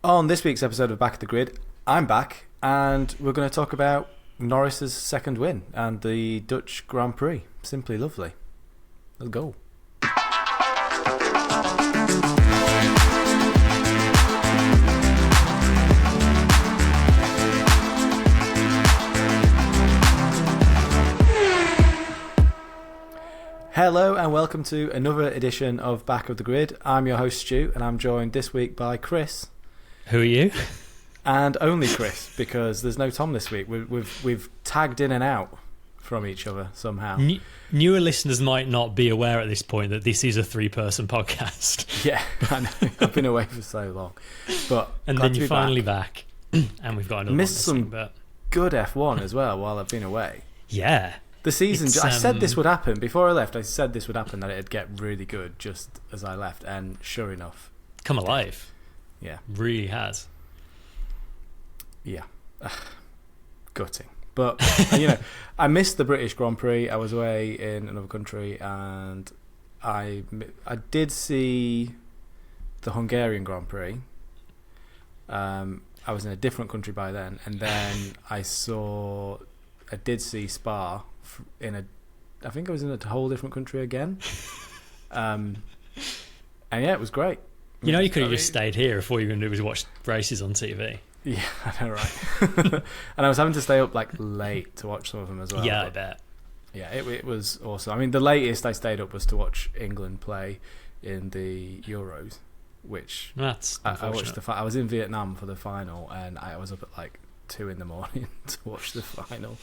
On this week's episode of Back of the Grid, I'm back, and we're going to talk about Norris's second win and the Dutch Grand Prix. Simply lovely. Let's go. Hello and welcome to another edition of Back of the Grid. I'm your host Stu, and I'm joined this week by Chris. Who are you? And only Chris, because there's no Tom this week. We've tagged in and out from each other somehow. Newer listeners might not be aware at this point that this is a three-person podcast. Yeah, I know. I've been away for so long, but and then you're finally back, and we've got another missed one some but... good F1 as well while I've been away. Yeah, the season. I said this would happen before I left. I said this would happen, that it'd get really good just as I left, and sure enough, come alive. Yeah, really has. Yeah, gutting. But I missed the British Grand Prix. I was away in another country, and I did see the Hungarian Grand Prix. I was in a different country by then, and then I did see Spa I think I was in a whole different country again. And yeah, it was great. You could have just stayed here if all you were going to do was watch races on TV. Yeah, I know, right? And I was having to stay up late to watch some of them as well. Yeah, I bet. Yeah, it was awesome. I mean, the latest I stayed up was to watch England play in the Euros, which that's I watched I was in Vietnam for the final, and I was up at 2 a.m. to watch the final.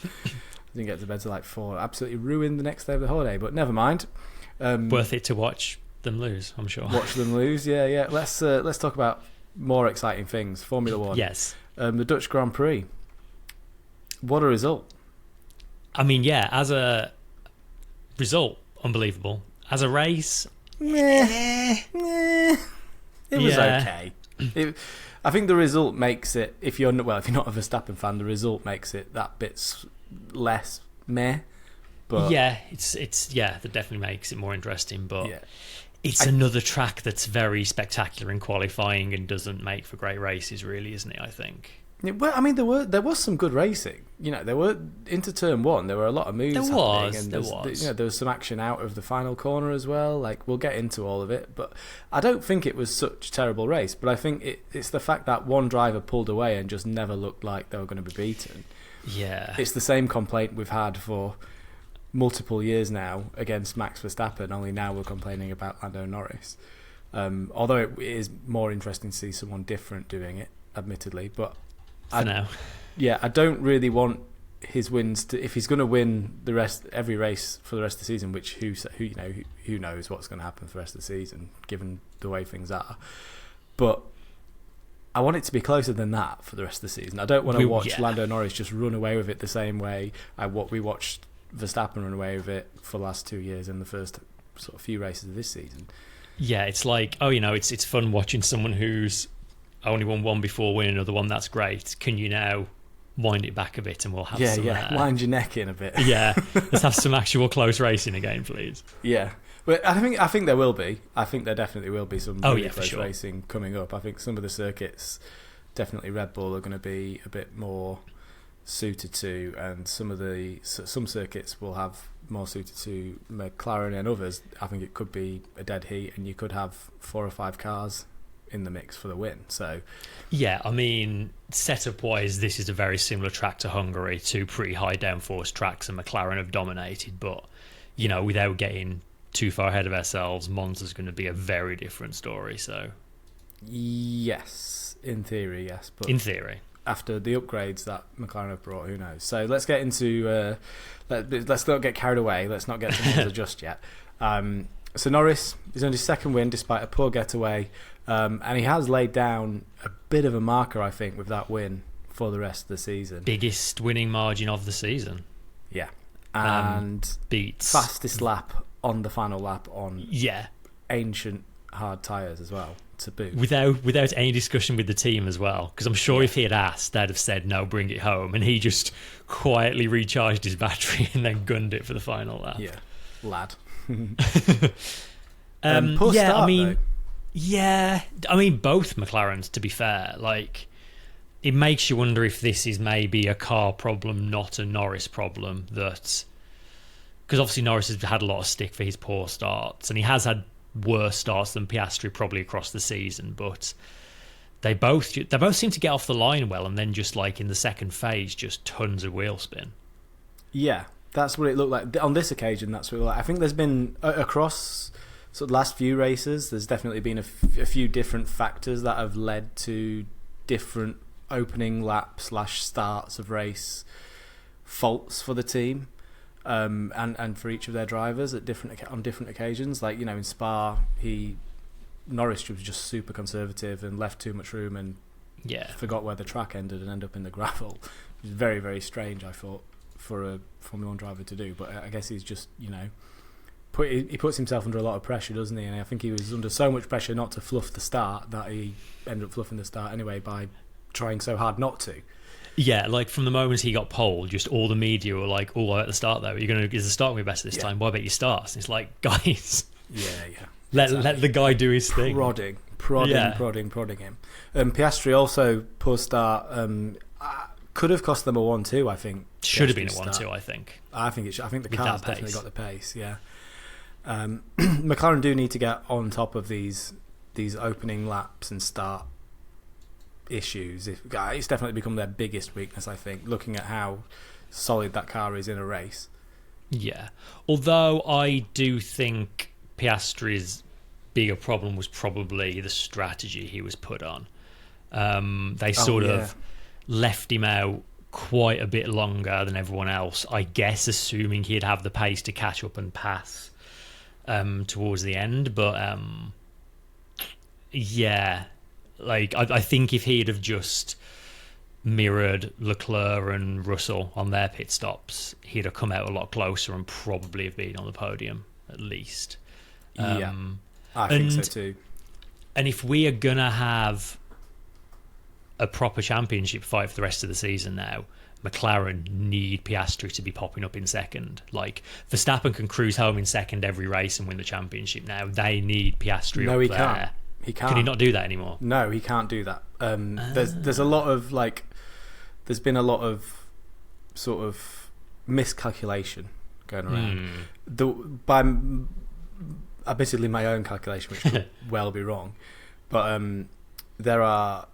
Didn't get to bed till 4. Absolutely ruined the next day of the holiday, but never mind. Worth it to watch them lose, I'm sure. Watch them lose, yeah. Let's talk about more exciting things. Formula One. Yes. The Dutch Grand Prix. What a result. I mean, yeah, as a result, unbelievable. As a race, it was okay. I think the result makes it, if you're not a Verstappen fan, the result makes it that bit less meh. But yeah, it's that definitely makes it more interesting. But yeah. It's another track that's very spectacular in qualifying and doesn't make for great races, really, isn't it? I think. Yeah, well, I mean, there was some good racing. There were into turn one. There were a lot of moves. There was some action out of the final corner as well. We'll get into all of it, but I don't think it was such a terrible race. But I think it's the fact that one driver pulled away and just never looked like they were going to be beaten. Yeah, it's the same complaint we've had for multiple years now against Max Verstappen, only now we're complaining about Lando Norris. Although it is more interesting to see someone different doing it, admittedly. But now, yeah, I don't really want his wins to, if he's going to win every race for the rest of the season, which who knows what's going to happen for the rest of the season given the way things are. But I want it to be closer than that for the rest of the season. I don't want to watch Lando Norris just run away with it the same way we watched Verstappen run away with it for the last 2 years in the first sort of few races of this season. Yeah, it's it's fun watching someone who's only won one before winning another one. That's great. Can you now wind it back a bit and we'll have some... wind your neck in a bit. Yeah, let's have some actual close racing again, please. Yeah. But I think there will be. I think there definitely will be some really close sure. racing coming up. I think some of the circuits, definitely Red Bull, are going to be a bit more suited to, and some circuits will have more suited to McLaren, and others I think it could be a dead heat and you could have 4 or 5 cars in the mix for the win. So yeah, I mean, setup wise this is a very similar track to Hungary, 2 pretty high downforce tracks, and McLaren have dominated, but without getting too far ahead of ourselves, Monza's going to be a very different story. So yes, in theory, yes, but in theory, after the upgrades that McLaren have brought, who knows? So let's get into let's not get carried away. Let's not get to Monza just yet. So Norris is on his second win despite a poor getaway, and he has laid down a bit of a marker, I think, with that win for the rest of the season. Biggest winning margin of the season. Yeah, and beats fastest lap on the final lap on ancient hard tyres as well, to boot. Without any discussion with the team as well, because I'm sure if he had asked, they'd have said no, bring it home, and he just quietly recharged his battery and then gunned it for the final lap. Yeah, lad. Poor start, I mean, Yeah, I mean both McLarens. To be fair, like it makes you wonder if this is maybe a car problem, not a Norris problem. That because obviously Norris has had a lot of stick for his poor starts, and he has had worse starts than Piastri probably across the season. But they both seem to get off the line well, and then just like in the second phase, just tons of wheel spin. Yeah, that's what it looked like on this occasion. That's what it looked like. I think there's been across sort of last few races, there's definitely been a few different factors that have led to different opening lap / starts of race faults for the team, and for each of their drivers on different occasions. Like, you know, in Spa, Norris was just super conservative and left too much room and forgot where the track ended and ended up in the gravel. It was very, very strange, I thought, for a Formula 1 driver to do. But I guess he's just, you know, he puts himself under a lot of pressure, doesn't he? And I think he was under so much pressure not to fluff the start that he ended up fluffing the start anyway by trying so hard not to. Yeah, like from the moment he got pole, just all the media were like, "Oh, at the start though, is the start going to be better this time? Why about your starts?" And it's like, guys, let the guy do his thing. Prodding him. Piastri also poor start. Could have cost them a 1-2. I think should have been a 1-2. I think it should. I think the car's definitely got the pace. Yeah. McLaren do need to get on top of these opening laps and start issues. It's definitely become their biggest weakness, I think, looking at how solid that car is in a race. Yeah, although I do think Piastri's bigger problem was probably the strategy he was put on. They sort of left him out quite a bit longer than everyone else, I guess, assuming he'd have the pace to catch up and pass towards the end. But like I think if he'd have just mirrored Leclerc and Russell on their pit stops, he'd have come out a lot closer and probably have been on the podium at least. I think so too. And if we are gonna have a proper championship fight for the rest of the season now, McLaren need Piastri to be popping up in second. Like, Verstappen can cruise home in second every race and win the championship now. They need Piastri up there. Can't. He can't. Can he not do that anymore? No, he can't do that. There's a lot of, like, there's been a lot of sort of miscalculation going around. By admittedly my own calculation, which could well be wrong. But there are...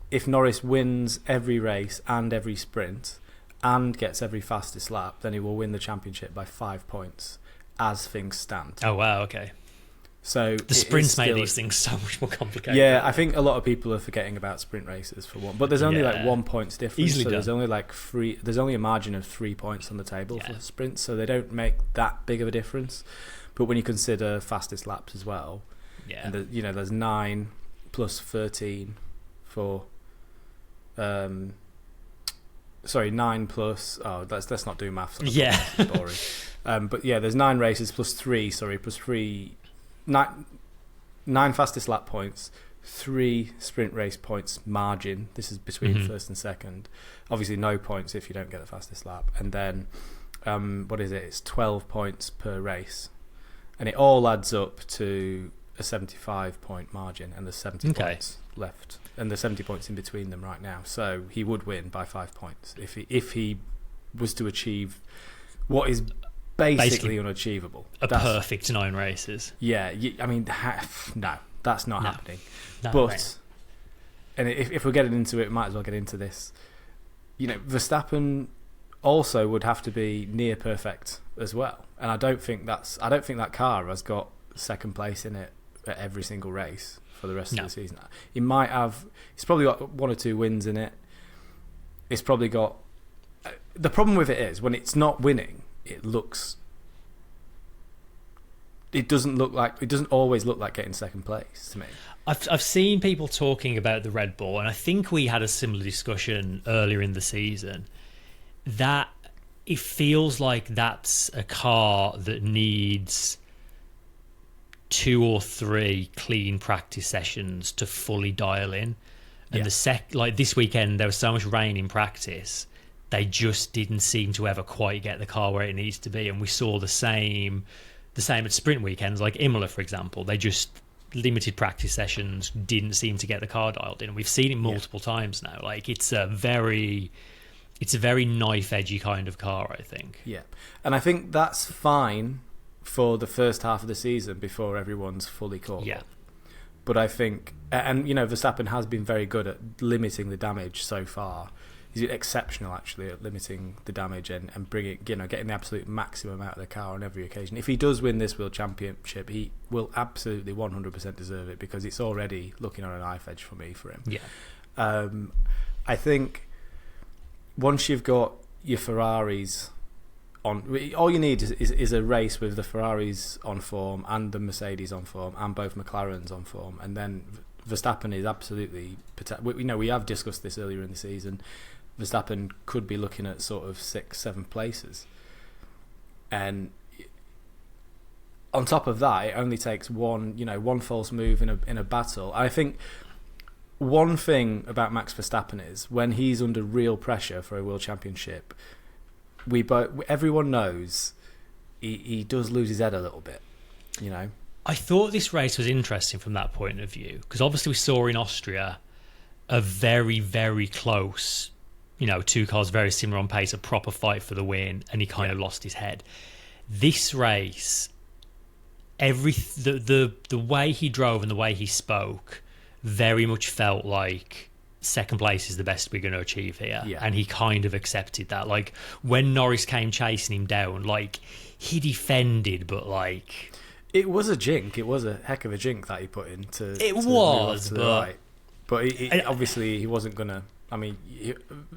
If Norris wins every race and every sprint and gets every fastest lap, then he will win the championship by 5 points as things stand. Oh wow, okay. So the sprints make these things so much more complicated. Yeah, I think a lot of people are forgetting about sprint races for one. But there's only like 1 points difference. Easily so done. there's only like there's only a margin of 3 points on the table for sprints, so they don't make that big of a difference. But when you consider fastest laps as well, and there's 9 plus 13 for 9 plus let's not do maths. That's boring. But yeah, there's 9 races plus 3 9 fastest lap points, 3 sprint race points margin. This is between first and second. Obviously no points if you don't get the fastest lap, and then what is it, it's 12 points per race, and it all adds up to a 75 point margin, and there's 70 points left, and there's 70 points in between them right now. So he would win by 5 points if he was to achieve what is basically unachievable. That's perfect 9 races. Yeah, I mean, no, that's not happening. No, but right. And if we're getting into it, we might as well get into this. You know, Verstappen also would have to be near perfect as well, and I don't think that car has got second place in it at every single race for the rest of the season. He's probably got 1 or 2 wins in it. It's probably got... The problem with it is, when it's not winning, it doesn't always look like getting second place to me. I've seen people talking about the Red Bull, and I think we had a similar discussion earlier in the season, that it feels like that's a car that needs 2 or 3 clean practice sessions to fully dial in. And like this weekend, there was so much rain in practice, they just didn't seem to ever quite get the car where it needs to be. And we saw the same at sprint weekends, like Imola, for example. They just limited practice sessions didn't seem to get the car dialed in. And we've seen it multiple times now. Like it's a very knife edgy kind of car, I think. Yeah, and I think that's fine for the first half of the season before everyone's fully caught up. But I think, and Verstappen has been very good at limiting the damage so far. He's exceptional actually at limiting the damage and bringing, getting the absolute maximum out of the car on every occasion. If he does win this World Championship, he will absolutely 100% deserve it, because it's already looking on a knife edge for me for him. Yeah. I think once you've got your Ferraris on, all you need is a race with the Ferraris on form and the Mercedes on form and both McLarens on form, and then Verstappen is absolutely. We have discussed this earlier in the season. Verstappen could be looking at sort of 6-7 places, and on top of that, it only takes one false move in a battle. I think one thing about Max Verstappen is when he's under real pressure for a world championship, everyone knows he does lose his head a little bit. I thought this race was interesting from that point of view, because obviously we saw in Austria a very, very close, two cars very similar on pace, a proper fight for the win, and he kind of lost his head. This race, the way he drove and the way he spoke very much felt like second place is the best we're going to achieve here. Yeah. And he kind of accepted that. Like when Norris came chasing him down, like he defended, but like it was a jink. It was a heck of a jink that he put in to. It was, but obviously he wasn't gonna. I mean,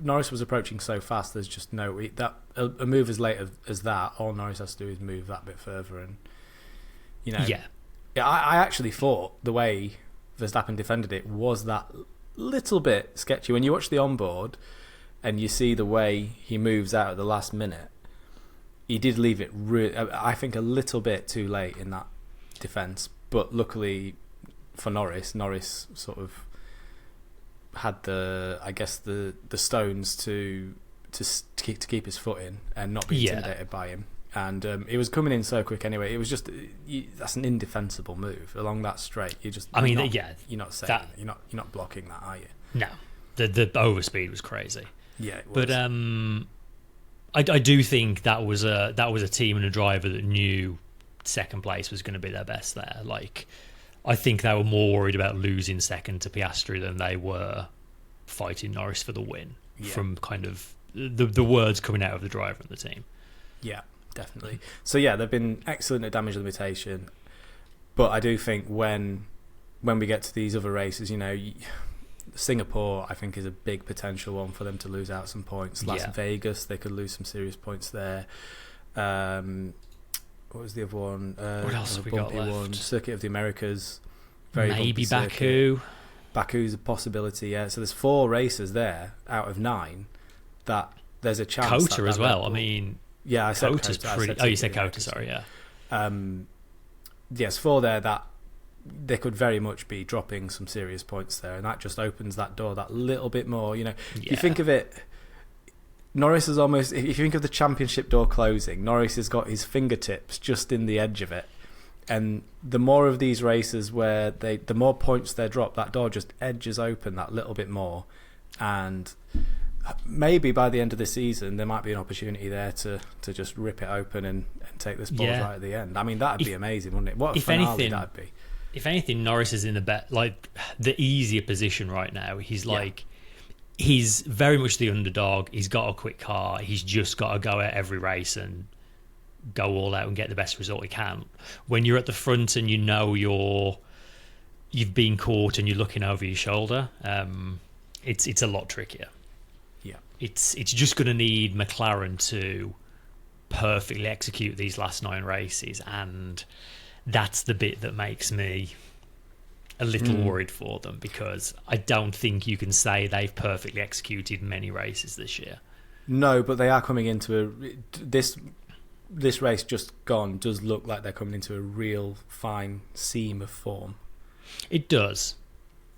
Norris was approaching so fast. There's just a move as late as that. All Norris has to do is move that bit further, and Yeah, I actually thought the way Verstappen defended it was that little bit sketchy. When you watch the onboard and you see the way he moves out at the last minute, he did leave it, I think, a little bit too late in that defence. But luckily for Norris sort of had the stones to keep his foot in and not be intimidated by him. And it was coming in so quick anyway. It was just that's an indefensible move along that straight. You're not saying that, you're not blocking that, are you? No, the overspeed was crazy. Yeah, it was. But I do think that was a team and a driver that knew second place was going to be their best there. Like, I think they were more worried about losing second to Piastri than they were fighting Norris for the win. Yeah. From kind of the words coming out of the driver and the team. Yeah. Definitely. So yeah, they've been excellent at damage limitation, but I do think when we get to these other races, Singapore I think is a big potential one for them to lose out some points. Las Vegas, they could lose some serious points there. What was the other one? What else have we got left? Circuit of the Americas. Maybe Baku. Baku's a possibility. Yeah. So there's 4 races there out of 9 that there's a chance. Kota as well. I mean. Yeah, I said Kota's pretty. You said Kota, sorry, yeah. Yes, 4 there that they could very much be dropping some serious points there, and that just opens that door that little bit more. You think of it, Norris is almost. If you think of the championship door closing, Norris has got his fingertips just in the edge of it, and the more of these races where the more points they drop, that door just edges open that little bit more, and. Maybe by the end of the season there might be an opportunity there to just rip it open and take the spoils right at the end. I mean, that'd be amazing, wouldn't it? What a finale that'd be. If anything, Norris is in the easier position right now. He's very much the underdog. He's got a quick car. He's just got to go at every race and go all out and get the best result he can. When you're at the front and you've been caught and you're looking over your shoulder, it's a lot trickier. It's just going to need McLaren to perfectly execute these last 9 races, and that's the bit that makes me a little worried for them, because I don't think you can say they've perfectly executed many races this year. No, but they are coming into this race just gone does look like they're coming into a real fine seam of form. It does,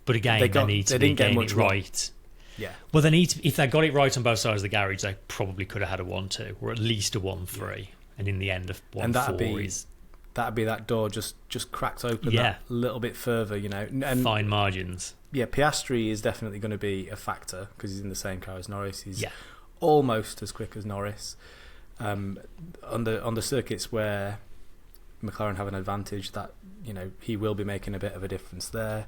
but again, they need to be getting it right. Yeah. Well, they need to, if they got it right on both sides of the garage, they probably could have had a 1-2 or at least a 1-3, and in the end, a 1-4 is that'd be that door just cracked open that little bit further, and fine margins. Yeah, Piastri is definitely going to be a factor because he's in the same car as Norris. He's almost as quick as Norris. On the circuits where McLaren have an advantage, that he will be making a bit of a difference there.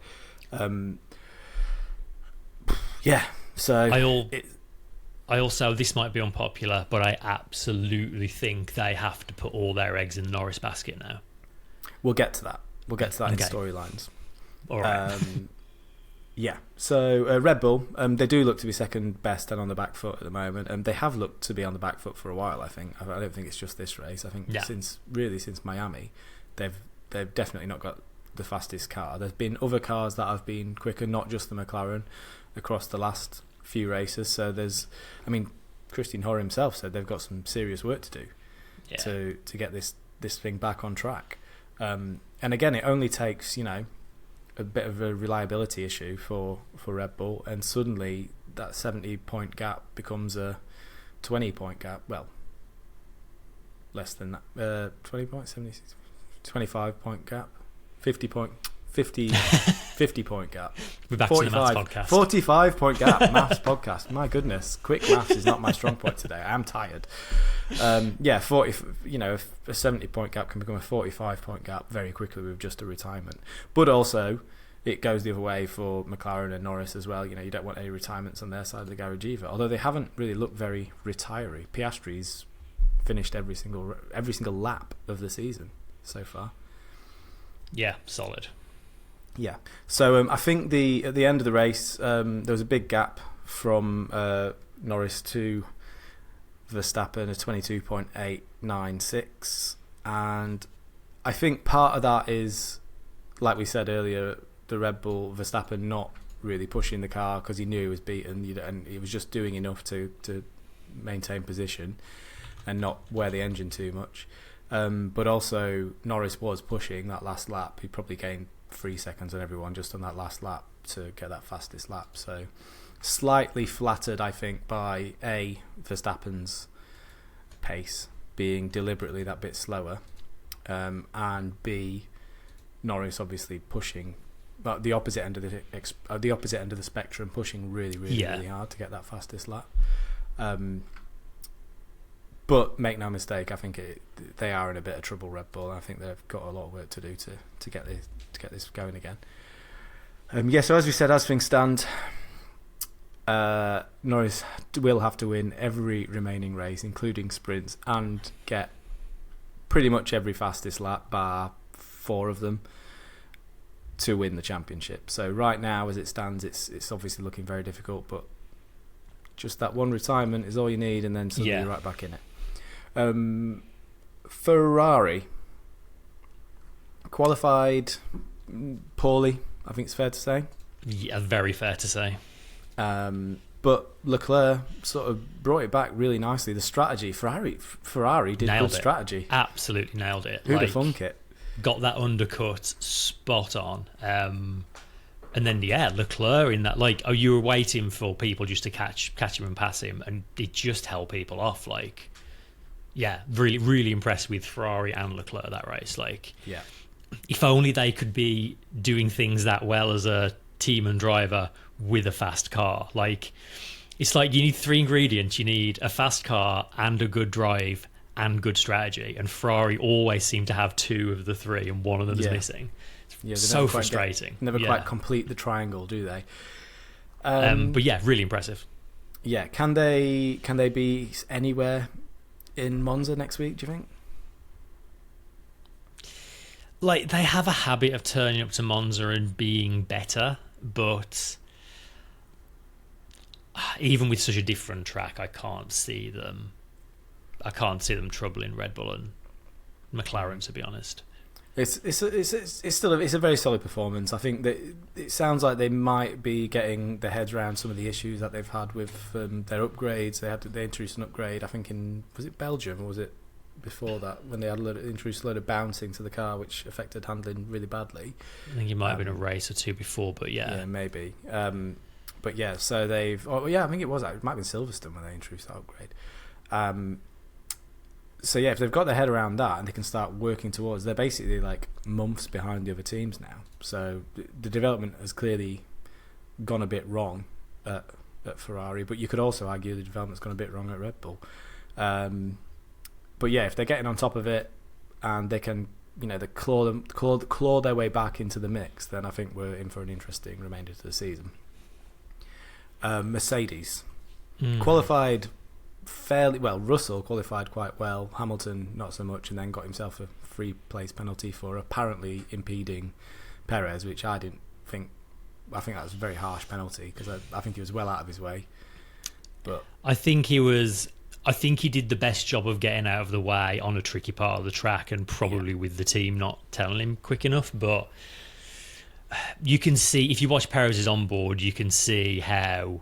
So I also, this might be unpopular, but I absolutely think they have to put all their eggs in the Norris basket now. We'll get to that. In storylines. All right. So Red Bull, they do look to be second best and on the back foot at the moment, and they have looked to be on the back foot for a while. I think. I don't think it's just this race. I think since Miami, they've definitely not got the fastest car. There's been other cars that have been quicker, not just the McLaren, across the last few races. So Christian Horner himself said they've got some serious work to do to get this thing back on track. And again, it only takes a bit of a reliability issue for Red Bull, and suddenly that 70-point gap becomes a 20-point gap. Well, less than that. 20 points, 25-point gap, 50-point gap. We're back to the maths podcast. 45-point gap, maths podcast. My goodness, quick maths is not my strong point today. I am tired. 40. A 70-point gap can become a 45-point gap very quickly with just a retirement. But also, it goes the other way for McLaren and Norris as well. You don't want any retirements on their side of the garage either. Although they haven't really looked very retirey. Piastri's finished every single lap of the season so far. Yeah, solid. Yeah. So I think at the end of the race, there was a big gap from Norris to Verstappen, a 22.896, and I think part of that is, like we said earlier, the Red Bull Verstappen not really pushing the car because he knew he was beaten, and he was just doing enough to maintain position and not wear the engine too much. But also Norris was pushing that last lap. He probably gained 3 seconds on everyone just on that last lap to get that fastest lap. So slightly flattered, I think, by Verstappen's pace being deliberately that bit slower, and B, Norris obviously pushing, but the opposite end of the spectrum, pushing really hard to get that fastest lap. But make no mistake, I think they are in a bit of trouble, Red Bull. I think they've got a lot of work to do to get this going again. So as we said, as things stand, Norris will have to win every remaining race, including sprints, and get pretty much every fastest lap, bar 4 of them, to win the championship. So right now, as it stands, it's obviously looking very difficult, but just that one retirement is all you need, and then suddenly you're right back in it. Ferrari qualified poorly, I think it's fair to say. Yeah, very fair to say. But Leclerc sort of brought it back really nicely. The strategy, Ferrari did nailed good it. Strategy. Absolutely nailed it. Who'd have thunk it? Got that undercut spot on. And then, Leclerc in that, you were waiting for people just to catch him and pass him, and it just held people off. Really, really impressed with Ferrari and Leclerc that race. If only they could be doing things that well as a team and driver with a fast car. It's you need 3 ingredients. You need a fast car and a good drive and good strategy. And Ferrari always seem to have 2 of the 3, and one of them is missing. They so frustrating. Never quite complete the triangle, do they? But really impressive. Yeah, can they be anywhere in Monza next week, do you think? They have a habit of turning up to Monza and being better, but even with such a different track, I can't see them troubling Red Bull and McLaren, to be honest. It's still a very solid performance. I think that it sounds like they might be getting their heads around some of the issues that they've had with their upgrades. They introduced an upgrade, I think was it Belgium or was it before that, when they had introduced a load of bouncing to the car, which affected handling really badly. I think it might have been a race or 2 before, but yeah, maybe. So they've. I think it might have been Silverstone when they introduced that upgrade. So yeah, if they've got their head around that and they can start working towards, they're basically like months behind the other teams now. So the development has clearly gone a bit wrong at Ferrari, but you could also argue the development's gone a bit wrong at Red Bull. But yeah, if they're getting on top of it and they can, they claw their way back into the mix, then I think we're in for an interesting remainder to the season. Mercedes qualified fairly well. Russell qualified quite well. Hamilton not so much, and then got himself a free place penalty for apparently impeding Perez, which I didn't think. I think that was a very harsh penalty because I think he was well out of his way. But I think he did the best job of getting out of the way on a tricky part of the track, and probably with the team not telling him quick enough. But you can see, if you watch Perez's onboard, you can see how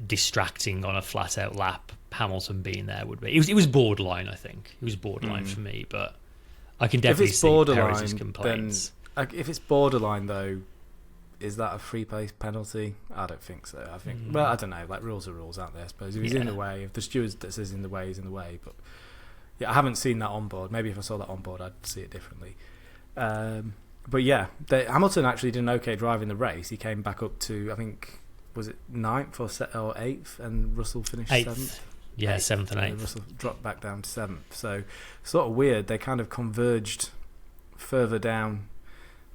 distracting on a flat out lap Hamilton being there would be. It was borderline, I think. It was borderline for me, but I can definitely see Perez's complaints. Then, if it's borderline though, is that a free place penalty? I don't think so. I think well, I don't know. Like, rules are rules, aren't they? I suppose if he's in the way, if the steward that says in the way is in the way. But yeah, I haven't seen that on board. Maybe if I saw that on board, I'd see it differently. But yeah, Hamilton actually did an okay drive in the race. He came back up to, I think, was it 9th or 8th, and Russell finished 7th. Yeah, 7th and 8th. Russell dropped back down to 7th. So sort of weird. They kind of converged further down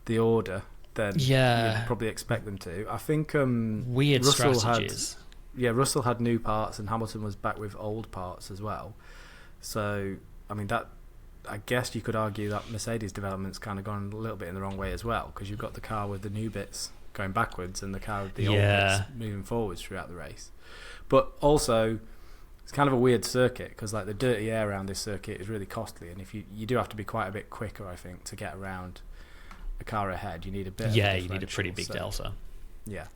the order than you'd probably expect them to. I think weird Russell strategies. Russell had new parts, and Hamilton was back with old parts as well. So I mean, that, I guess you could argue that Mercedes development's kind of gone a little bit in the wrong way as well, because you've got the car with the new bits going backwards and the car with the old bits moving forwards throughout the race. But also, it's kind of a weird circuit because like the dirty air around this circuit is really costly, and if you do have to be quite a bit quicker, I think, to get around a car ahead. You need a bit. Yeah, you need a pretty big delta. Yeah.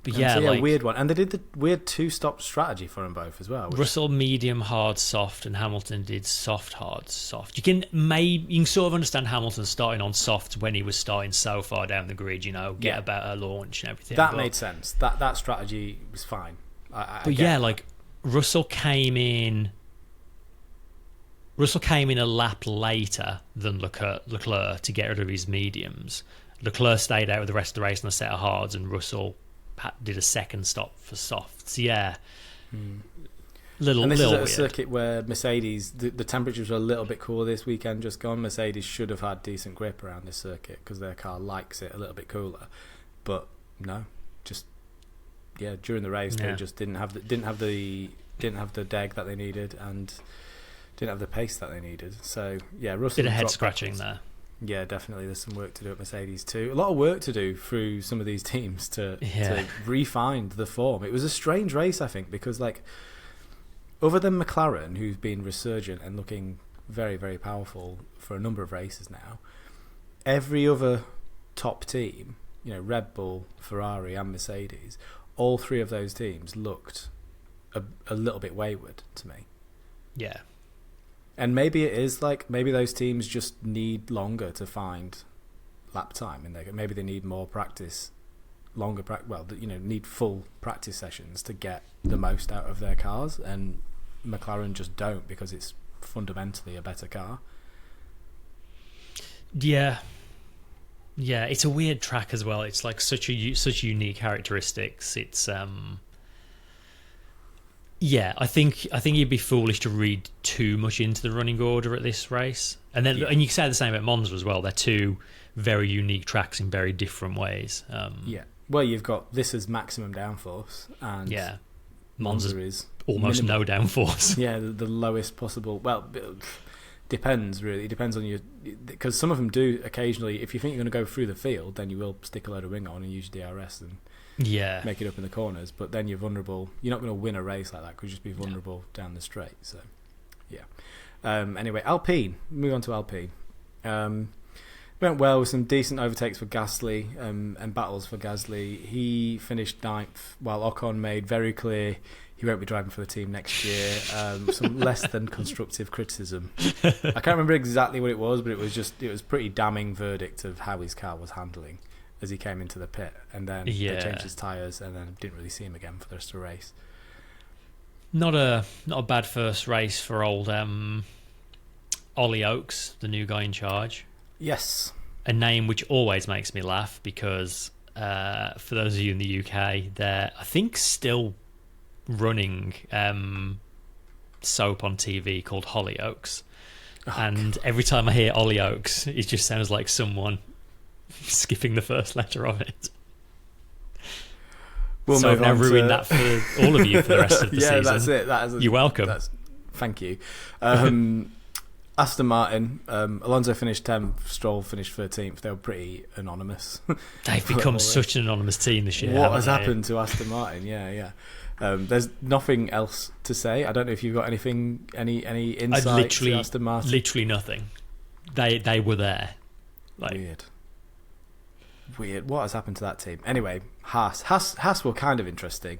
But a weird one, and they did the weird 2-stop strategy for them both as well. Russell medium, hard, soft, and Hamilton did soft, hard, soft. You can sort of understand Hamilton starting on soft when he was starting so far down the grid. Get a better launch and everything. That made sense. That strategy was fine. Russell came in. Russell came in a lap later than Leclerc to get rid of his mediums. Leclerc stayed out with the rest of the race on a set of hards, and Russell did a second stop for softs. Yeah. And this is weird. a circuit where Mercedes, the temperatures were a little bit cooler this weekend just gone. Mercedes should have had decent grip around this circuit because their car likes it a little bit cooler. But no, during the race they just didn't have the deg that they needed and didn't have the pace that they needed. So yeah, Russell bit of head scratching there. Yeah, definitely. There's some work to do at Mercedes too. A lot of work to do through some of these teams to re-find the form. It was a strange race, I think, because like, other than McLaren, who's been resurgent and looking very, very powerful for a number of races now, every other top team, Red Bull, Ferrari and Mercedes, all three of those teams looked a little bit wayward to me. Yeah. And maybe it is maybe those teams just need longer to find lap time, and maybe they need more practice, need full practice sessions to get the most out of their cars, and McLaren just don't because it's fundamentally a better car. Yeah, it's a weird track as well. It's like such unique characteristics. It's Yeah, I think you'd be foolish to read too much into the running order at this race, and then and you can say the same about Monza as well. They're two very unique tracks in very different ways. Well, you've got this as maximum downforce, and Monza is almost minimal. No downforce. Yeah, the lowest possible. Well, depends really. It depends on because some of them do occasionally. If you think you're going to go through the field, then you will stick a load of wing on and use DRS and make it up in the corners. But then you're vulnerable. You're not going to win a race like that because you just be vulnerable down the straight. So anyway, Alpine. Move on to Alpine. Went well with some decent overtakes for Gasly and battles for Gasly. He finished 9th, while Ocon made very clear he won't be driving for the team next year. Some less than constructive criticism. I can't remember exactly what it was, but it was pretty damning verdict of how his car was handling as he came into the pit, and then they changed his tyres, and then didn't really see him again for the rest of the race. Not a bad first race for old Ollie Oakes, the new guy in charge. Yes. A name which always makes me laugh because for those of you in the UK, they're, I think, still running soap on TV called Hollyoaks. And every time I hear Hollyoaks, it just sounds like someone skipping the first letter of it. So I've now ruined that for all of you for the rest of the season. That's it. You're welcome. Thank you. Aston Martin, Alonso finished 10th, Stroll finished 13th. They were pretty anonymous. They've become such an anonymous team this year. What has happened to Aston Martin? Yeah. There's nothing else to say. I don't know if you've got anything, any insight to Aston Martin. Literally nothing. They were there. Weird. What has happened to that team? Anyway, Haas were kind of interesting.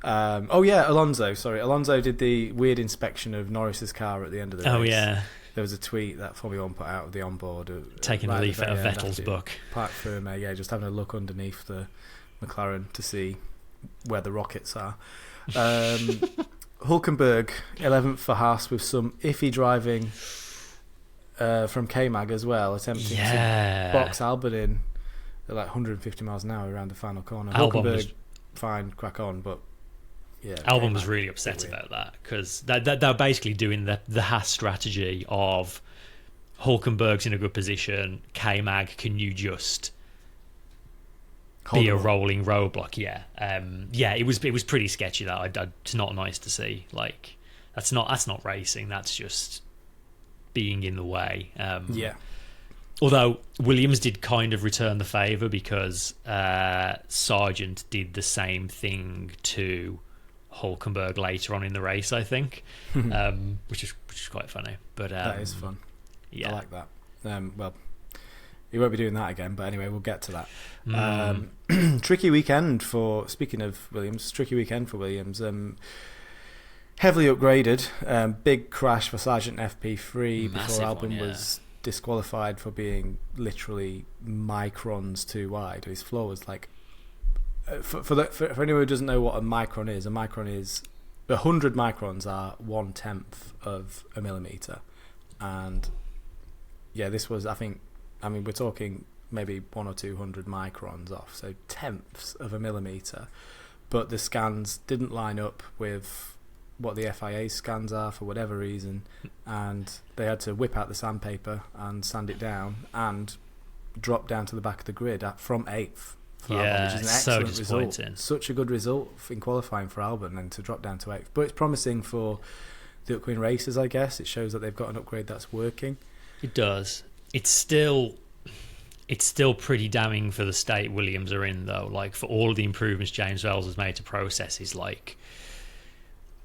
Alonso did the weird inspection of Norris's car at the end of the race. Oh yeah. There was a tweet that Formula One put out of the onboard. Taking a leaf out of Vettel's book. Parc Fermé, just having a look underneath the McLaren to see where the rockets are. Hulkenberg, 11th for Haas with some iffy driving from K-Mag as well, attempting to box Albon in at like 150 miles an hour around the final corner. Hulkenberg, fine, crack on, but yeah. Albon was really upset about that because they're basically doing the Haas strategy of Hulkenberg's in a good position, K-Mag, can you just be a rolling roadblock? It was pretty sketchy. It's not nice to see. Like that's not racing. That's just being in the way. Although Williams did kind of return the favour because Sargent did the same thing to Hulkenberg later on in the race, I think, which is quite funny. But that is fun. Yeah, I like that. Well, he won't be doing that again, but anyway, we'll get to that. Tricky weekend for, speaking of Williams, heavily upgraded. Big crash for Sargent FP3 before Albon was disqualified for being literally microns too wide. His floor was like, for anyone who doesn't know what a micron is 100 microns are 1/10 of a millimetre, and this was, we're talking maybe 100 or 200 microns off, so tenths of a millimetre, but the scans didn't line up with what the FIA scans are for whatever reason, and they had to whip out the sandpaper and sand it down and drop down to the back of the grid from 8th. Albon, which is an excellent result. Such a good result in qualifying for Albon, and to drop down to 8th. But it's promising for the upcoming races, I guess. It shows that they've got an upgrade that's working. It does. It's still pretty damning for the state Williams are in, though. Like, for all of the improvements James Vales has made to processes, like,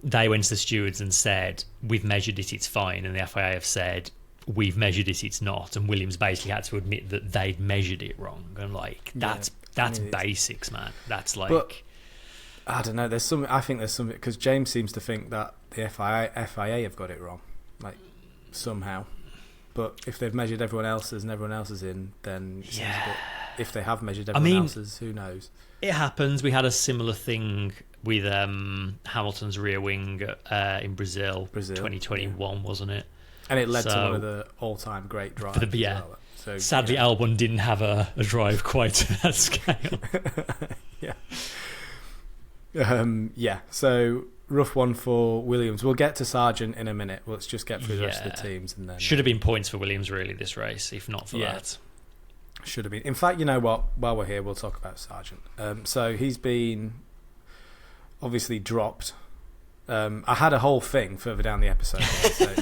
they went to the stewards and said, we've measured it, it's fine, and the FIA have said, we've measured it, it's not, and Williams basically had to admit that they'd measured it wrong, and like that's basics, man. That's like, but I don't know, I think there's something, because James seems to think that the FIA have got it wrong, like, somehow. But if they've measured everyone else's and everyone else is in, then it seems a bit, if they have measured everyone else's, who knows? It happens. We had a similar thing with Hamilton's rear wing in Brazil 2021, wasn't it? And it led to one of the all-time great drives. So, sadly, Albon didn't have a drive quite to that scale. So rough one for Williams. We'll get to Sargent in a minute. Let's just get through the rest of the teams, and then should have been points for Williams really this race, if not for that. Should have been. In fact, you know what? While we're here, we'll talk about Sargent. So he's been obviously dropped. I had a whole thing further down the episode, so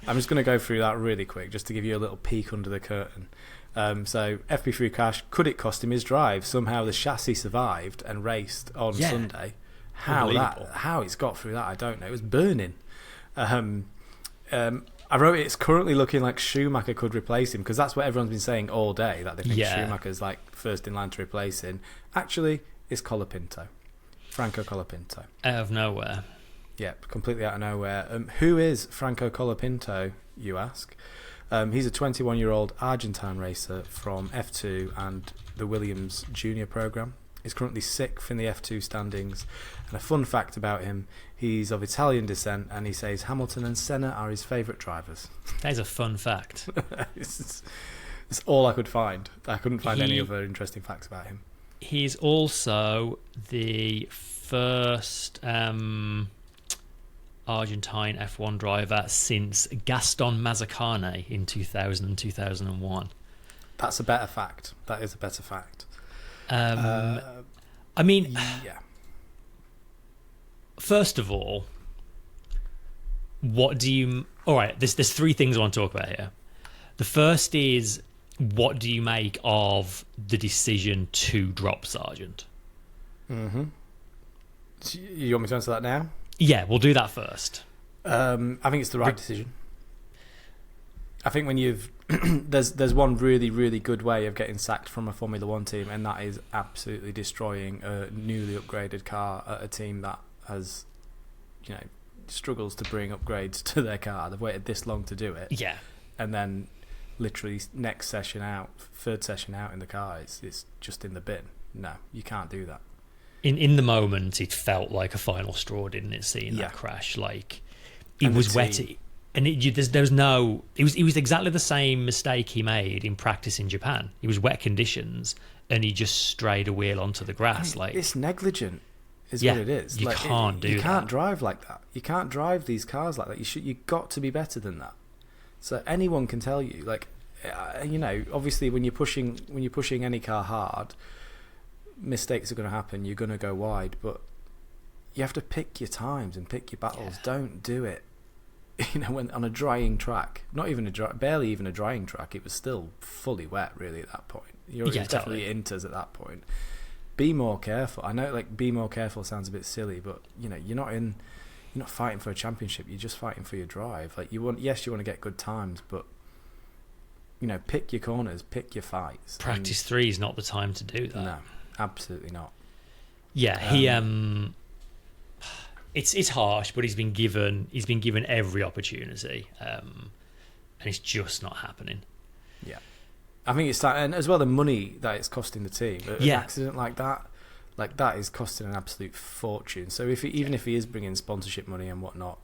I'm just going to go through that really quick, just to give you a little peek under the curtain. So FP3 crash, could it cost him his drive? Somehow the chassis survived and raced on Sunday. How it's got through that, I don't know. It was burning. I wrote it's currently looking like Schumacher could replace him, because that's what everyone's been saying all day, that they think Schumacher's like first in line to replace him. Actually, it's Colapinto, Franco Colapinto. Out of nowhere. Yep, completely out of nowhere. Who is Franco Colapinto, you ask? He's a 21-year-old Argentine racer from F2 and the Williams Junior program. He's currently 6th in the F2 standings. And a fun fact about him, he's of Italian descent, and he says Hamilton and Senna are his favourite drivers. That is a fun fact. It's all I could find. I couldn't find any other interesting facts about him. He's also the first Argentine F1 driver since Gaston Mazzacane in 2000 and 2001. That's a better fact. That is a better fact. I mean, yeah. First of all, what do you... All right, there's 3 things I want to talk about here. The first is, what do you make of the decision to drop Sargent? Mm-hmm. You want me to answer that now? Yeah, we'll do that first. I think it's the right decision. I think when you've... there's one really, really good way of getting sacked from a Formula 1 team, and that is absolutely destroying a newly upgraded car at a team that has, struggles to bring upgrades to their car. They've waited this long to do it. Yeah. And then literally next session out, third session out in the car, it's just in the bin. No, you can't do that. In the moment, it felt like a final straw, didn't it? Seeing that crash, like it was wet, and there was no. It was exactly the same mistake he made in practice in Japan. It was wet conditions, and he just strayed a wheel onto the grass. It's negligent, is what it is. You can't do that. You can't drive like that. You can't drive these cars like that. You got to be better than that. So anyone can tell you, obviously when you're pushing any car hard, mistakes are going to happen. You're going to go wide, but you have to pick your times and pick your battles. Yeah. Don't do it, when on a drying track. Not even barely even a drying track. It was still fully wet, really, at that point. It's definitely inters at that point. Be more careful. I know, be more careful sounds a bit silly, but you're not fighting for a championship. You're just fighting for your drive. You want to get good times, but pick your corners, pick your fights. Practice 3 is not the time to do that. No, absolutely not. Yeah, he it's harsh, but he's been given every opportunity, and it's just not happening. Yeah, I think it's that, and as well the money that it's costing the team. An accident like that is costing an absolute fortune. So even if he is bringing sponsorship money and whatnot,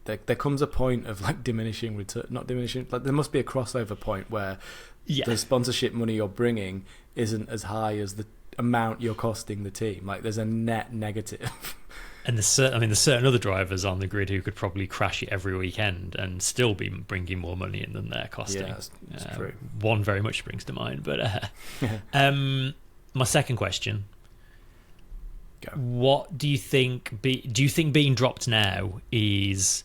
there comes a point of diminishing return, not diminishing. There must be a crossover point where the sponsorship money you're bringing isn't as high as the amount you're costing the team. There's a net negative. And there's certain other drivers on the grid who could probably crash it every weekend and still be bringing more money in than they're costing. Yeah, that's true. One very much springs to mind. But my second question: what do you think? Do you think being dropped now is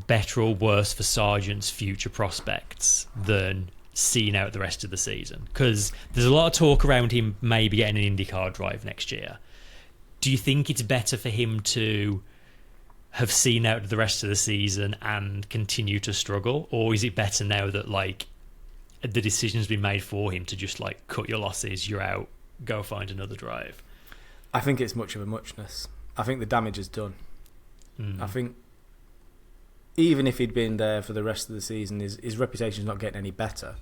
better or worse for Sargent's future prospects than seeing out the rest of the season? Because there's a lot of talk around him maybe getting an IndyCar drive next year. Do you think it's better for him to have seen out the rest of the season and continue to struggle, or is it better now that the decision's been made for him to just cut your losses, you're out, go find another drive? I think it's much of a muchness. I think the damage is done. I think even if he'd been there for the rest of the season, his reputation's not getting any better,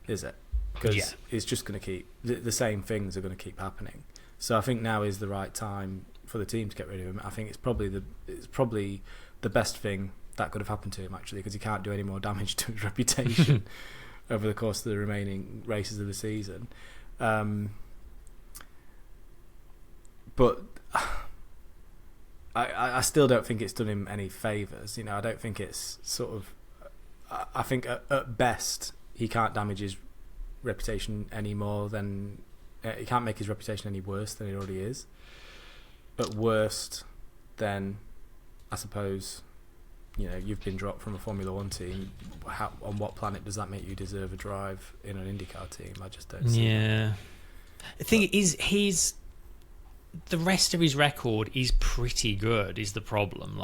is it? Because it's just going to keep the same things are going to keep happening. So I think now is the right time for the team to get rid of him. I think it's probably the best thing that could have happened to him, actually, because he can't do any more damage to his reputation over the course of the remaining races of the season. But I still don't think it's done him any favours. I don't think it's sort of... I think at best he can't damage his reputation any more than... He can't make his reputation any worse than it already is. At worst, then I suppose you've been dropped from a Formula 1 team. On what planet does that make you deserve a drive in an IndyCar team? I just don't see that. The thing is, the rest of his record is pretty good, is the problem.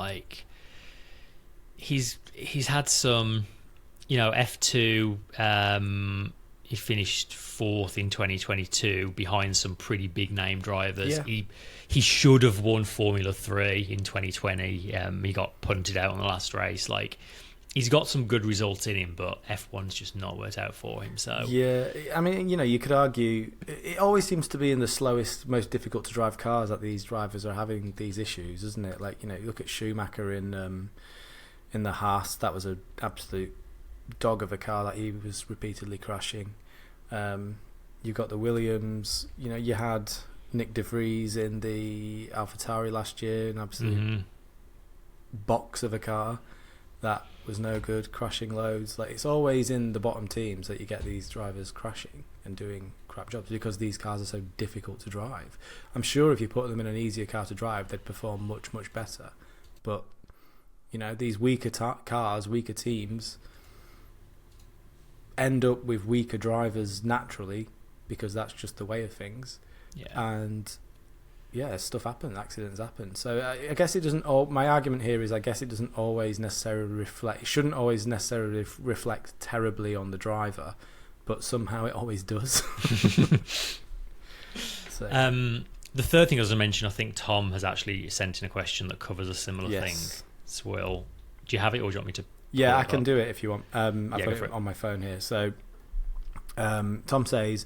He's had some, F2. He finished 4th in 2022 behind some pretty big name drivers. Yeah. He should have won Formula 3 in 2020. He got punted out on the last race. he's got some good results in him, but F1's just not worked out for him. So yeah, I mean, you could argue it always seems to be in the slowest, most difficult to drive cars that these drivers are having these issues, isn't it? Like, you look at Schumacher in the Haas. That was an absolute dog of a car that he was repeatedly crashing. You've got the Williams. You had Nick de Vries in the Alfa Tauri last year, an absolute box of a car that was no good, crashing loads. Like, it's always in the bottom teams that you get these drivers crashing and doing crap jobs because these cars are so difficult to drive. I'm sure if you put them in an easier car to drive, they'd perform much, much better. But these weaker cars, weaker teams end up with weaker drivers naturally because that's just the way of things. Yeah. And stuff happens, accidents happen. So I guess it doesn't. My argument here is, I guess it doesn't always necessarily reflect. It shouldn't always necessarily reflect terribly on the driver, but somehow it always does. So. The third thing I was going to mention, I think Tom has actually sent in a question that covers a similar thing. So, Will, do you have it, or do you want me to? Yeah, I can do it if you want. I've got it on my phone here. So, Tom says,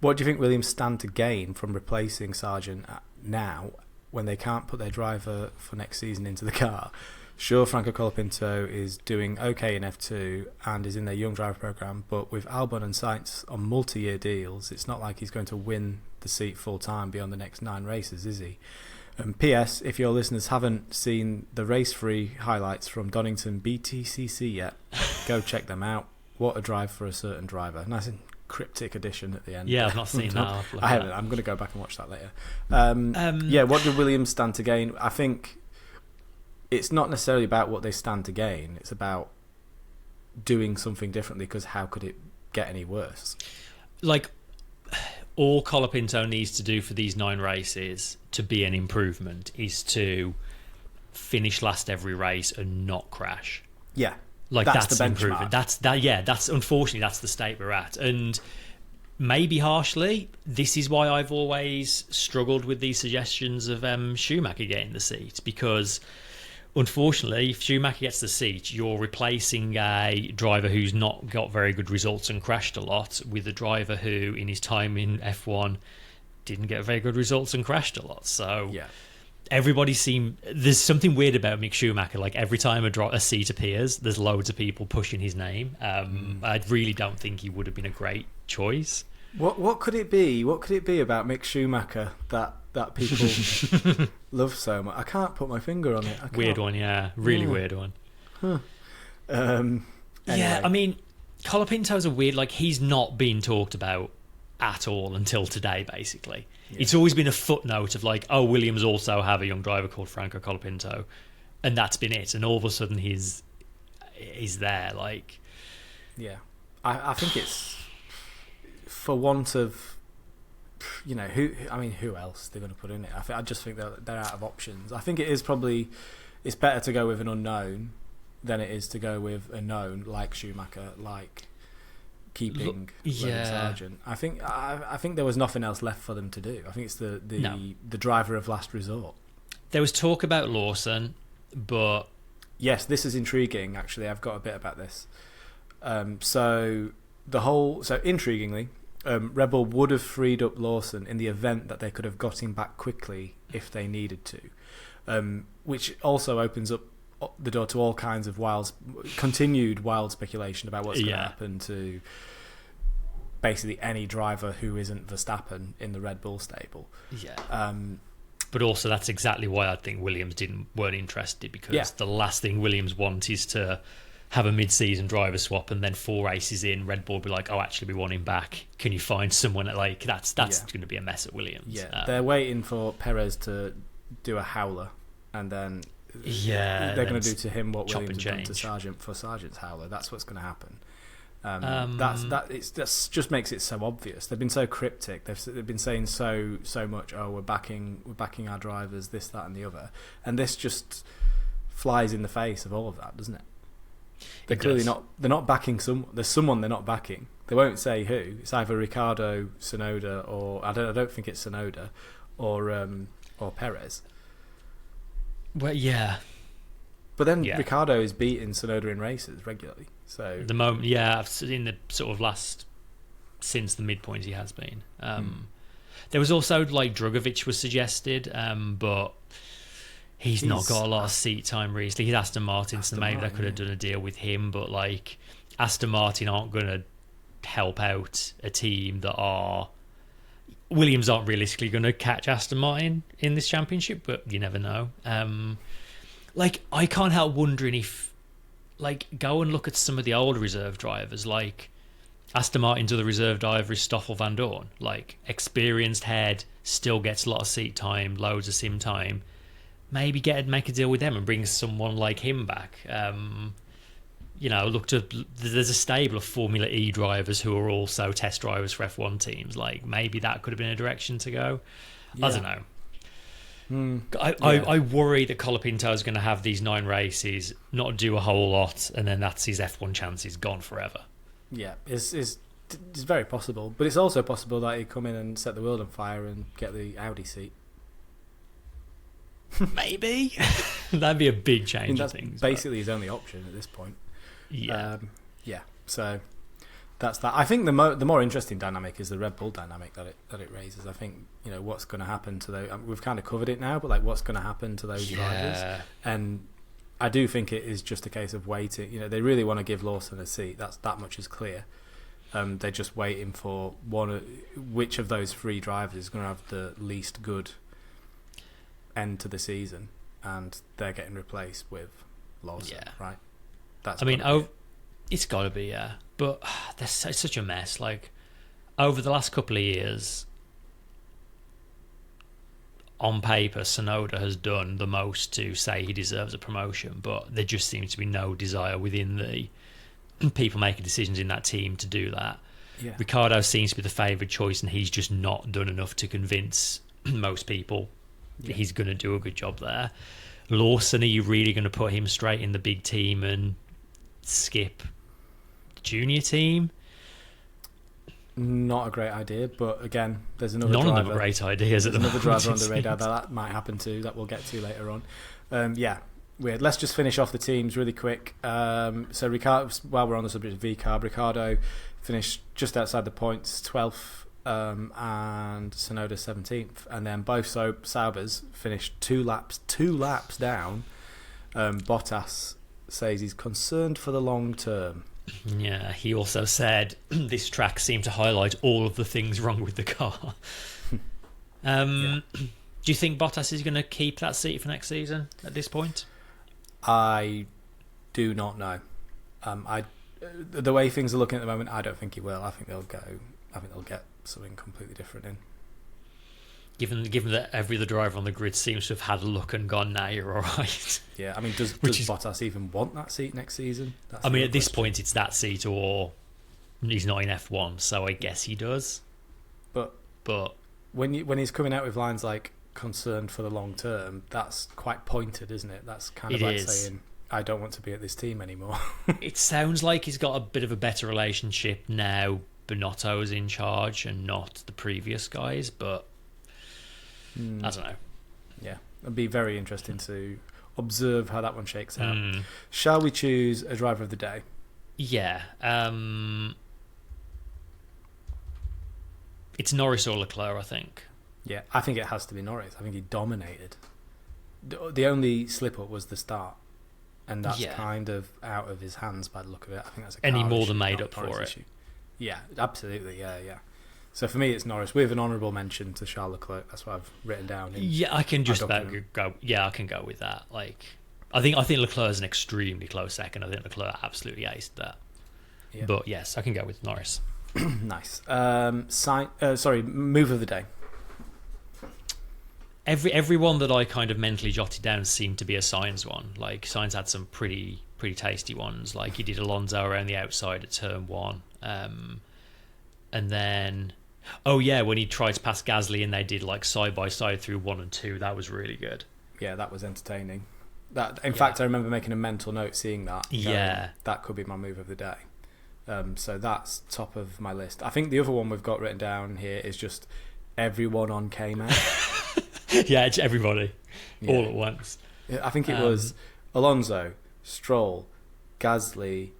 what do you think Williams stand to gain from replacing Sargent now when they can't put their driver for next season into the car? Sure, Franco Colapinto is doing okay in F2 and is in their young driver program, but with Albon and Sainz on multi-year deals, it's not like he's going to win the seat full-time beyond the next 9 races, is he? P.S. If your listeners haven't seen the race-free highlights from Donington BTCC yet, go check them out. What a drive for a certain driver. Nice and cryptic addition at the end. Yeah, I've not seen that. I haven't. I'm going to go back and watch that later. What do Williams stand to gain? I think it's not necessarily about what they stand to gain. It's about doing something differently, because how could it get any worse? Like, all Colapinto needs to do for these 9 races to be an improvement is to finish last every race and not crash. Yeah. Like, that's the improvement. That's unfortunately that's the state we're at. And maybe harshly, this is why I've always struggled with these suggestions of Schumacher getting the seat, because unfortunately, if Schumacher gets the seat, you're replacing a driver who's not got very good results and crashed a lot with a driver who, in his time in F1, didn't get very good results and crashed a lot. So yeah. There's something weird about Mick Schumacher. Like, every time a seat appears, there's loads of people pushing his name. I really don't think he would have been a great choice. What could it be? What could it be about Mick Schumacher that people love so much? I can't put my finger on it. Weird one, yeah. Really weird one. Huh. Anyway. Yeah, I mean, Colapinto's a weird... Like, he's not been talked about at all until today, basically. Yeah. It's always been a footnote of like, oh, Williams also have a young driver called Franco Colapinto, and that's been it. And all of a sudden he's there. Like, yeah, I think it's for want of, who else they're going to put in it. I just think they're out of options. I think it's better to go with an unknown than it is to go with a known, like Schumacher, like keeping Sargent. I think there was nothing else left for them to do. I think it's the driver of last resort. There was talk about Lawson, but yes, this is intriguing. Actually, I've got a bit about this. So intriguingly, Red Bull would have freed up Lawson in the event that they could have got him back quickly if they needed to, which also opens up the door to all kinds of continued wild speculation about what's going to happen to basically any driver who isn't Verstappen in the Red Bull stable. Yeah. But also, that's exactly why I think Williams weren't interested, because the last thing Williams want is to have a mid-season driver swap and then 4 races in, Red Bull be like, oh, actually, we want him back. Can you find someone like that's going to be a mess at Williams? Yeah, they're waiting for Perez to do a howler, and then they're going to do to him what Williams has done to Sargent for Sargent's howler. That's what's going to happen. That just makes it so obvious. They've been so cryptic. They've been saying so much. Oh, we're backing our drivers, this, that, and the other, and this just flies in the face of all of that, doesn't it? They're clearly not. They're not backing someone. There's someone they're not backing. They won't say who. It's either Ricciardo, Tsunoda, or I don't think it's Tsunoda, or Perez. Well, yeah. But then Yeah. Ricciardo is beating Tsunoda in races regularly. So The moment, in the sort of last since the midpoint he has been. There was also like Drugovich was suggested, but he's not got a lot of seat time recently. He's Aston Martin, so maybe they could have done a deal with him. But like Aston Martin aren't going to help out a team that are. Williams aren't realistically going to catch Aston Martin in this championship, but you never know. Like I can't help wondering if, like, go and look at some of the older reserve drivers, like Aston Martin's other reserve driver is Stoffel Van Dorn, like experienced head, still gets a lot of seat time, loads of sim time. Maybe make a deal with them and bring someone like him back. There's a stable of Formula E drivers who are also test drivers for F1 teams. Like maybe that could have been a direction to go. Yeah. I don't know. I worry that Colapinto is going to have these 9 races, not do a whole lot, and then that's his F1 chances gone forever. Yeah, it's very possible, but it's also possible that he'd come in and set the world on fire and get the Audi seat. Maybe that'd be a big change. That's of things, basically his only option at this point. Yeah, So that's that. I think the more interesting dynamic is the Red Bull dynamic that it raises. I think what's going to happen to those. We've kind of covered it now, but like what's going to happen to those drivers, and I do think it is just a case of waiting. They really want to give Lawson a seat. That much is clear. They're just waiting for which of those 3 drivers is going to have the least good end to the season, and they're getting replaced with Lawson, right? It's got to be, but there's such a mess. Like over the last couple of years, on paper, Tsunoda has done the most to say he deserves a promotion, but there just seems to be no desire within the people making decisions in that team to do that. Yeah. Ricciardo seems to be the favoured choice, and he's just not done enough to convince most people that he's going to do a good job there. Lawson, are you really going to put him straight in the big team and skip the junior team? Not a great idea, but again, there's another None driver. of them are great ideas at the moment. Another driver on the radar that might happen to, that we'll get to later on. Weird. Let's just finish off the teams really quick. So Ricciardo, while we're on the subject of VCARB, Ricciardo finished just outside the points, 12th, and Tsunoda 17th, and then both Saubers finished 2 laps down. Bottas says he's concerned for the long term. Yeah, he also said this track seemed to highlight all of the things wrong with the car. Do you think Bottas is going to keep that seat for next season at this point? I do not know. The way things are looking at the moment, I don't think he will. I think they'll get something completely different in. Given that every other driver on the grid seems to have had a look and gone, "Now you're all right." Yeah, I mean, does Bottas even want that seat next season? At this point, it's that seat or he's not in F1, so I guess he does. But when he's coming out with lines like "concerned for the long term," that's quite pointed, isn't it? That's kind of like saying, "I don't want to be at this team anymore." It sounds like he's got a bit of a better relationship now. Binotto's in charge and not the previous guys, but I don't know. Yeah, it'd be very interesting to observe how that one shakes out. Shall we choose a driver of the day? Yeah. It's Norris or Leclerc, I think. Yeah, I think it has to be Norris. I think he dominated. The only slip-up was the start, and that's kind of out of his hands by the look of it. I think that's a any more than made up for it. Issue. Yeah, absolutely, yeah. So for me, it's Norris. We have an honourable mention to Charles Leclerc. That's what I've written down. I can just about go. Yeah, I can go with that. Like, I think Leclerc's an extremely close second. I think Leclerc absolutely aced that. Yeah. But yes, I can go with Norris. Nice. Move of the day. Everyone that I kind of mentally jotted down seemed to be a Sainz one. Like Sainz had some pretty tasty ones. Like he did Alonso around the outside at turn 1. And then, when he tried to pass Gasly and they did like side by side through 1 and 2, that was really good. Yeah, that was entertaining. In fact, I remember making a mental note seeing that. That could be my move of the day. So that's top of my list. I think the other one we've got written down here is just everyone on Cayman. Yeah, it's everybody all at once. I think it was Alonso, Stroll, Gasly,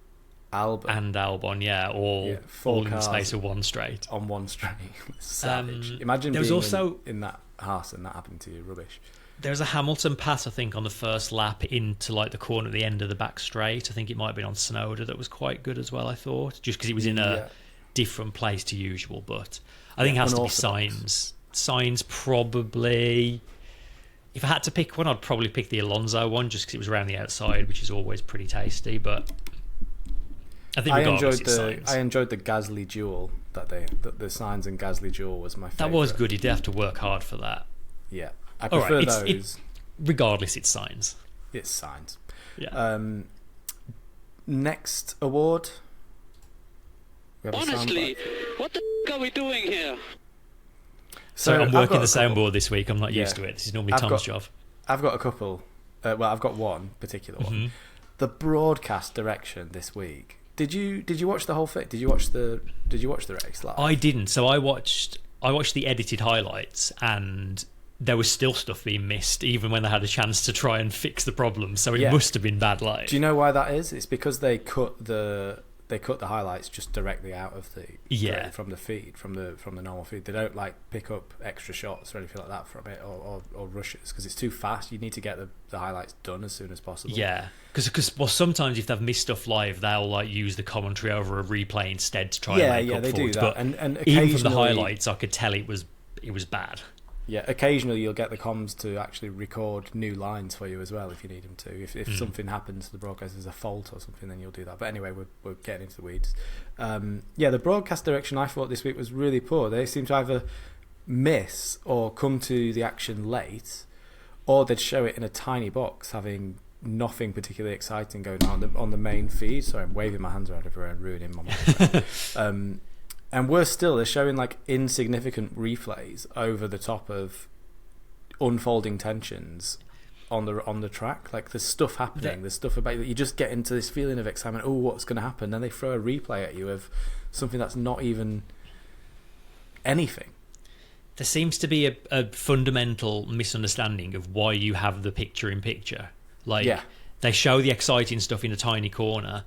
Albon. And Albon, all in the space of one straight. On one straight. Savage. Imagine being in that Haas and that happened to you. Rubbish. There was a Hamilton pass, I think, on the first lap into like the corner at the end of the back straight. I think it might have been on Tsunoda that was quite good as well, I thought. Just because it was in a different place to usual. But I think it has to be Sainz. Sainz probably... If I had to pick one, I'd probably pick the Alonso one just because it was around the outside, which is always pretty tasty. But I think I enjoyed the Gasly duel the Sainz and Gasly duel was my favourite. That was good. You did have to work hard for that. Yeah. I prefer those. Regardless, it's Sainz. It's Sainz. Yeah. Next award. Honestly, what the f*** are we doing here? So I'm working the soundboard this week. I'm not used to it. This is normally Tom's job. I've got a couple. I've got one particular one. Mm-hmm. The broadcast direction this week. Did you watch the whole thing? Did you watch the race live? I didn't. So I watched the edited highlights, and there was still stuff being missed, even when they had a chance to try and fix the problem. So it must have been bad light. Do you know why that is? It's because they cut the highlights just directly out of from the feed, from the normal feed. They don't like pick up extra shots or anything like that from it, or rushes, because it's too fast. You need to get the highlights done as soon as possible. Yeah, because sometimes if they've missed stuff live, they'll like use the commentary over a replay instead to try and make up they for it. do that. But and even from the highlights, I could tell it was bad. Yeah, occasionally you'll get the comms to actually record new lines for you as well if you need them to. If something happens to the broadcast, there's a fault or something, then you'll do that. But anyway, we're getting into the weeds. The broadcast direction I thought this week was really poor. They seem to either miss or come to the action late, or they'd show it in a tiny box, having nothing particularly exciting going on the main feed. Sorry, I'm waving my hands around everywhere and ruining my microphone. And worse still, they're showing like insignificant replays over the top of unfolding tensions on the track. Like there's stuff happening, there's stuff about that. You just get into this feeling of excitement. Oh, what's going to happen? Then they throw a replay at you of something that's not even anything. There seems to be a fundamental misunderstanding of why you have the picture-in-picture. They show the exciting stuff in a tiny corner,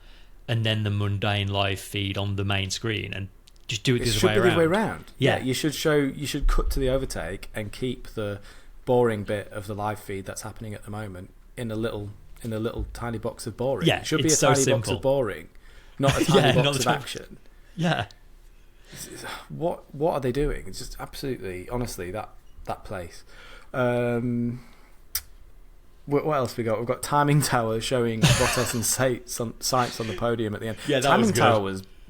and then the mundane live feed on the main screen, and just do it the other way around. Yeah, you should cut to the overtake and keep the boring bit of the live feed that's happening at the moment in a little tiny box of boring. Yeah, it should be a tiny box of boring, not a tiny box of action. Yeah. What are they doing? It's just absolutely, honestly, that place. What else we got? We've got timing tower showing Bottas and Sainz on the podium at the end. Yeah, that timing tower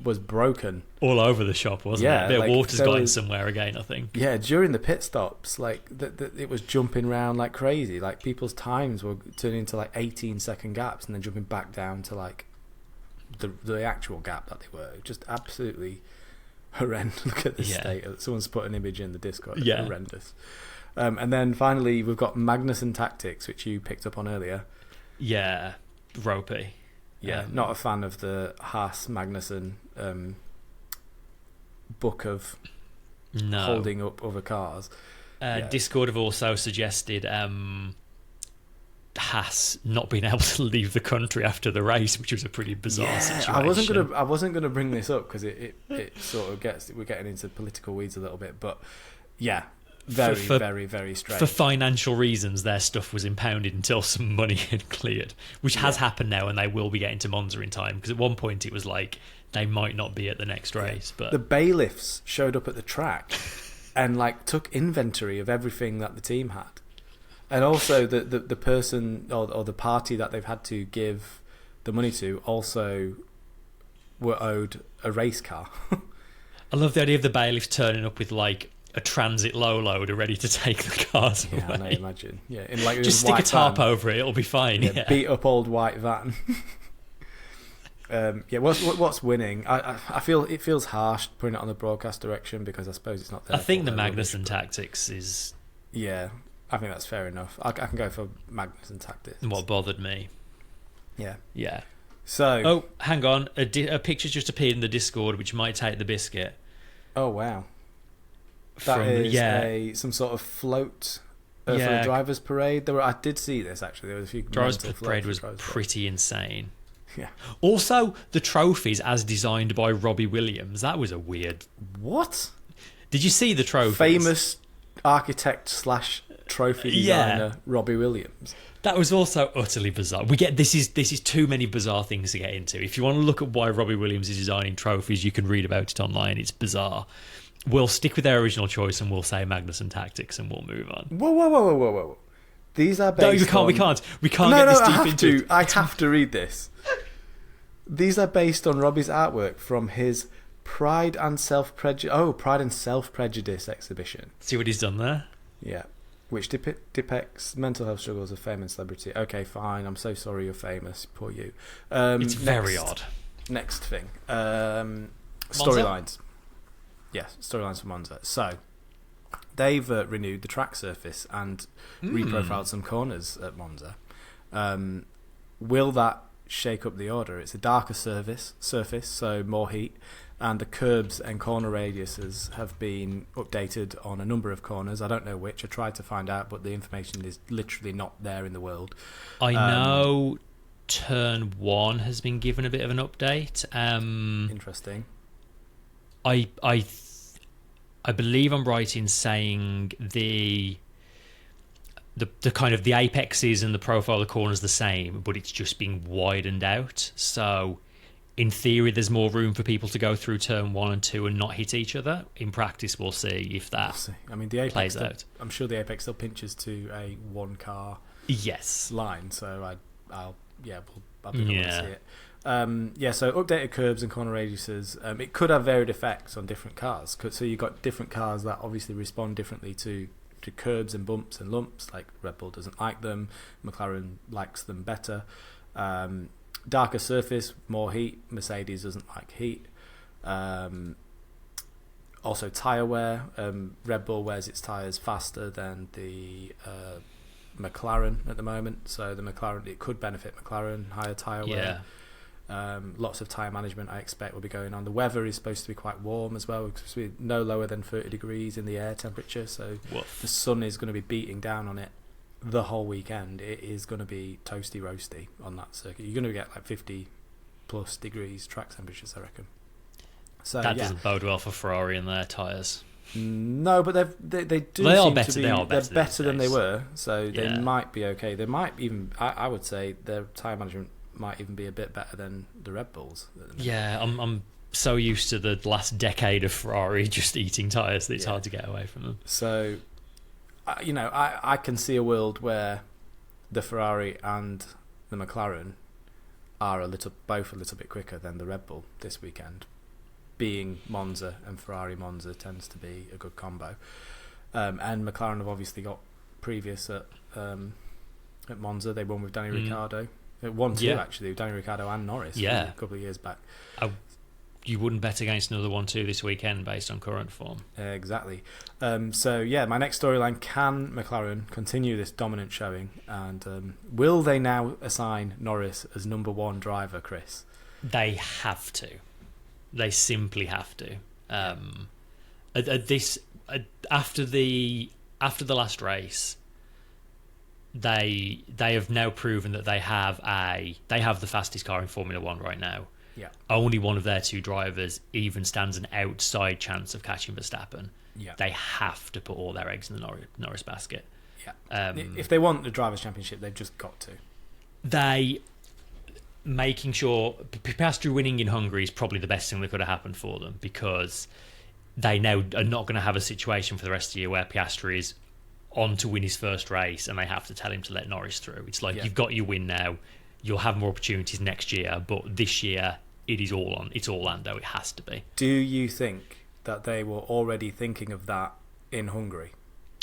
was broken all over the shop, wasn't it? A bit of water's got in somewhere again, I think. Yeah, during the pit stops, it was jumping around like crazy. Like people's times were turning into like 18-second gaps and then jumping back down to like the actual gap that they were. Just absolutely horrendous. Look at the state. Someone's put an image in the Discord. Yeah. Horrendous. And then finally we've got Magnussen tactics, which you picked up on earlier. Yeah, ropey. Yeah, not a fan of the Haas Magnussen book of holding up other cars. Discord have also suggested Haas not being able to leave the country after the race, which was a pretty bizarre situation. I wasn't gonna bring this up because it sort of we're getting into political weeds a little bit, but yeah. Very, very strange. For financial reasons, their stuff was impounded until some money had cleared, which has happened now, and they will be getting to Monza in time. Because at one point it was like they might not be at the next race. But the bailiffs showed up at the track and like took inventory of everything that the team had, and also the person or the party that they've had to give the money to also were owed a race car. I love the idea of the bailiffs turning up with like a transit low loader ready to take the cars away. I know, imagine. Yeah, in like just stick a tarp over it, it'll be fine. Yeah, beat up old white van. What's winning? I feel it feels harsh putting it on the broadcast direction because I suppose it's not there. I think the Magnussen tactics is. Yeah, I think that's fair enough. I can go for Magnussen tactics. What bothered me. Yeah. Yeah. So. Hang on. A picture's just appeared in the Discord, which might take the biscuit. Oh wow. That is some sort of float for the drivers' parade. I did see this actually. There was a few drivers' parade was pretty insane. Yeah. Also, the trophies as designed by Robbie Williams. That was a weird. What? Did you see the trophies? Famous architect / trophy designer Robbie Williams. That was also utterly bizarre. This is too many bizarre things to get into. If you want to look at why Robbie Williams is designing trophies, you can read about it online. It's bizarre. We'll stick with their original choice and we'll say Magnussen tactics and we'll move on. Whoa. These are based we can't get this deep into it. I have to read this. These are based on Robbie's artwork from his Pride and Self-Prejudice exhibition. See what he's done there? Yeah. Which depicts mental health struggles of fame and celebrity. Okay, fine. I'm so sorry you're famous. Poor you. It's very odd. Next thing. Storylines. Yes, storylines for Monza. So, they've renewed the track surface and reprofiled some corners at Monza. Will that shake up the order? It's a darker surface, so more heat. And the curbs and corner radiuses have been updated on a number of corners. I don't know which. I tried to find out, but the information is literally not there in the world. I know Turn 1 has been given a bit of an update. Interesting. I believe I'm right in saying the kind of the apexes and the profile of the corners the same, but it's just being widened out. So in theory, there's more room for people to go through turn 1 and 2 and not hit each other. In practice, we'll see if that I mean, the apex plays out. I'm sure the apex still pinches to a one car line, so I'll be able to see it. So updated curbs and corner radiuses. It could have varied effects on different cars. So you've got different cars that obviously respond differently to curbs and bumps and lumps. Like Red Bull doesn't like them, McLaren likes them better. Darker surface, more heat. Mercedes doesn't like heat. Also tyre wear. Red Bull wears its tyres faster than the McLaren at the moment, so the McLaren, it could benefit McLaren. Higher tyre wear. Lots of tyre management I expect will be going on. The weather is supposed to be quite warm as well. It's supposed to be no lower than 30 degrees in the air temperature, so the sun is going to be beating down on it the whole weekend. It is going to be toasty roasty on that circuit. You're going to get like 50 plus degrees track temperatures, I reckon. So that doesn't bode well for Ferrari and their tyres. No, but they are better than they were, so they might be okay. They might even, I would say, their tyre management might even be a bit better than the Red Bulls. Yeah, I'm so used to the last decade of Ferrari just eating tyres that it's hard to get away from them. So, I can see a world where the Ferrari and the McLaren are both a little bit quicker than the Red Bull this weekend. Being Monza and Ferrari Monza tends to be a good combo. And McLaren have obviously got previous at Monza. They won with Danny Ricciardo. It won two actually, with Danny Ricciardo and Norris a couple of years back. You wouldn't bet against another 1-2 this weekend based on current form. Exactly. My next storyline: can McLaren continue this dominant showing, and will they now assign Norris as number one driver, Chris? They have to. They simply have to. After the last race, they have now proven that they have the fastest car in Formula One right now. Yeah. Only one of their two drivers even stands an outside chance of catching Verstappen. Yeah. They have to put all their eggs in the Norris basket. Yeah. If they want the Drivers' Championship, they've just got to. Making sure Piastri winning in Hungary is probably the best thing that could have happened for them, because they now are not going to have a situation for the rest of the year where Piastri is on to win his first race and they have to tell him to let Norris through. It's like, you've got your win now. You'll have more opportunities next year, but this year it's all Lando. It has to be. Do you think that they were already thinking of that in Hungary?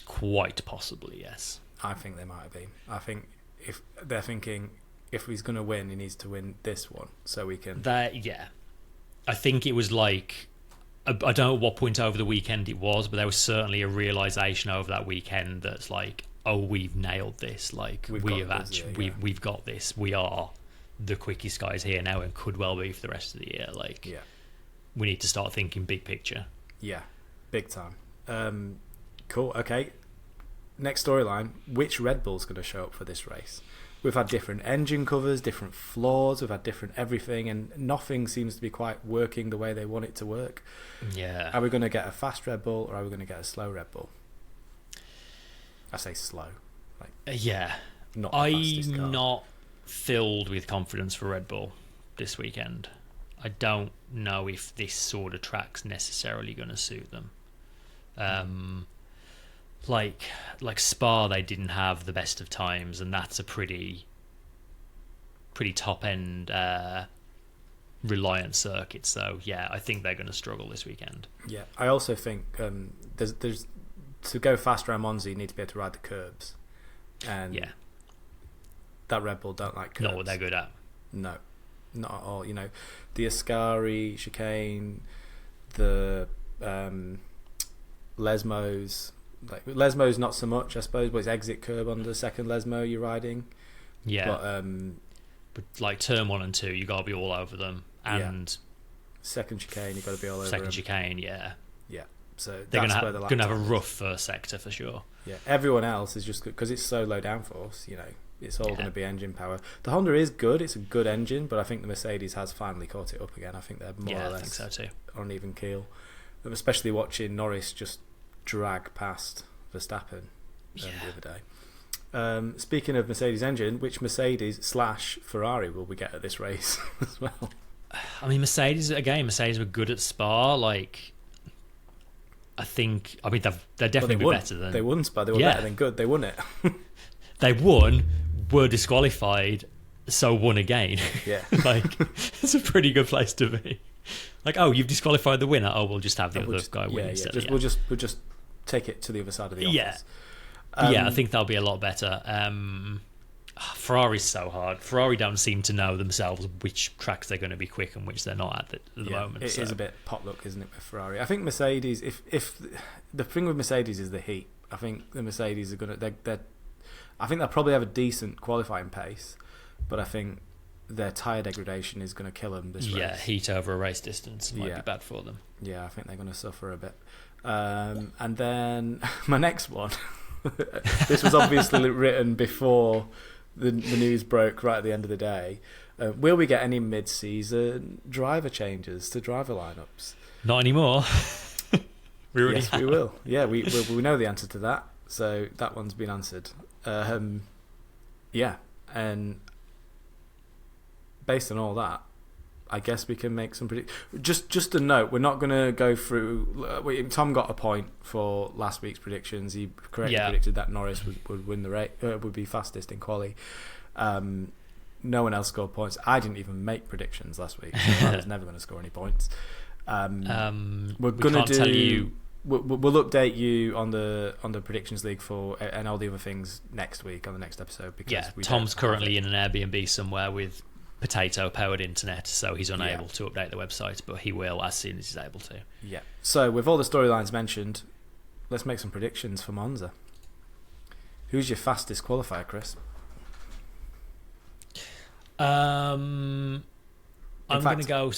Quite possibly, yes. I think they might have been. I think if they're thinking, if he's going to win, he needs to win this one so we can... I think it was like... I don't know at what point over the weekend it was, but there was certainly a realisation over that weekend that's like, oh, we've nailed this. Like, we've got this. We are the quickest guys here now and could well be for the rest of the year. Like, we need to start thinking big picture. Yeah, big time. Cool, okay. next storyline, which Red Bull's going to show up for this race? We've had different engine covers, different floors, we've had different everything, and nothing seems to be quite working the way they want it to work. Yeah. Are we going to get a fast Red Bull, or are we going to get a slow Red Bull? I say slow. Yeah. Not the fastest car. I'm not filled with confidence for Red Bull this weekend. I don't know if this sort of track's necessarily going to suit them. Like Spa, they didn't have the best of times, and that's a pretty top end reliant circuit. So yeah, I think they're going to struggle this weekend. Yeah, I also think there's to go faster around Monza, you need to be able to ride the curbs, and yeah, that Red Bull don't like curbs. Not what they're good at. No, not at all. You know, the Ascari chicane, the Lesmos. Like Lesmo's not so much, I suppose, but it's exit curb on the second Lesmo you're riding. Yeah. But like turn 1 and 2, you got to be all over them. And second chicane, you got to be all over second them. chicane, yeah. Yeah. So they're that's going to have a rough first sector for sure. Yeah. Everyone else is just because it's so low downforce, you know, it's all going to be engine power. The Honda is good, it's a good engine, but I think the Mercedes has finally caught it up again. I think they're more or less I think so too. on an even keel. Especially watching Norris just drag past Verstappen the other day. Speaking of Mercedes engine, which Mercedes/Ferrari will we get at this race as well? I mean, Mercedes were good at Spa. Like, they're definitely better than... They won Spa, they were better than good, they won it. They won, were disqualified, so won again. Yeah. Like, it's a pretty good place to be. Like, oh, you've disqualified the winner. Oh, we'll just have the other guy win instead. We'll just take it to the other side of the office. Yeah, I think that'll be a lot better. Ferrari's so hard. Ferrari don't seem to know themselves which tracks they're going to be quick and which they're not at the moment. It is a bit potluck, isn't it, with Ferrari? I think Mercedes, if the thing with Mercedes is the heat. I think the Mercedes are going to... I think they'll probably have a decent qualifying pace, but I think their tyre degradation is going to kill them this race. Yeah, heat over a race distance might be bad for them. Yeah, I think they're going to suffer a bit. And then my next one, this was obviously written before the news broke right at the end of the day. Will we get any mid-season driver changes to driver lineups? Not anymore. Yes, we will. Yeah, we know the answer to that, so that one's been answered. Yeah, and based on all that, I guess we can make some just a note, we're not going to go through... Tom got a point for last week's predictions. He correctly predicted that Norris would win the race, would be fastest in quali. No one else scored points. I didn't even make predictions last week, so I was never going to score any points. We're going to do... We'll update you on the predictions league and all the other things next week on the next episode, because Tom's currently in an Airbnb somewhere with potato powered internet, so he's unable to update the website, but he will as soon as he's able to. Yeah. So with all the storylines mentioned, let's make some predictions for Monza. Who's your fastest qualifier, Chris? I'm going to go...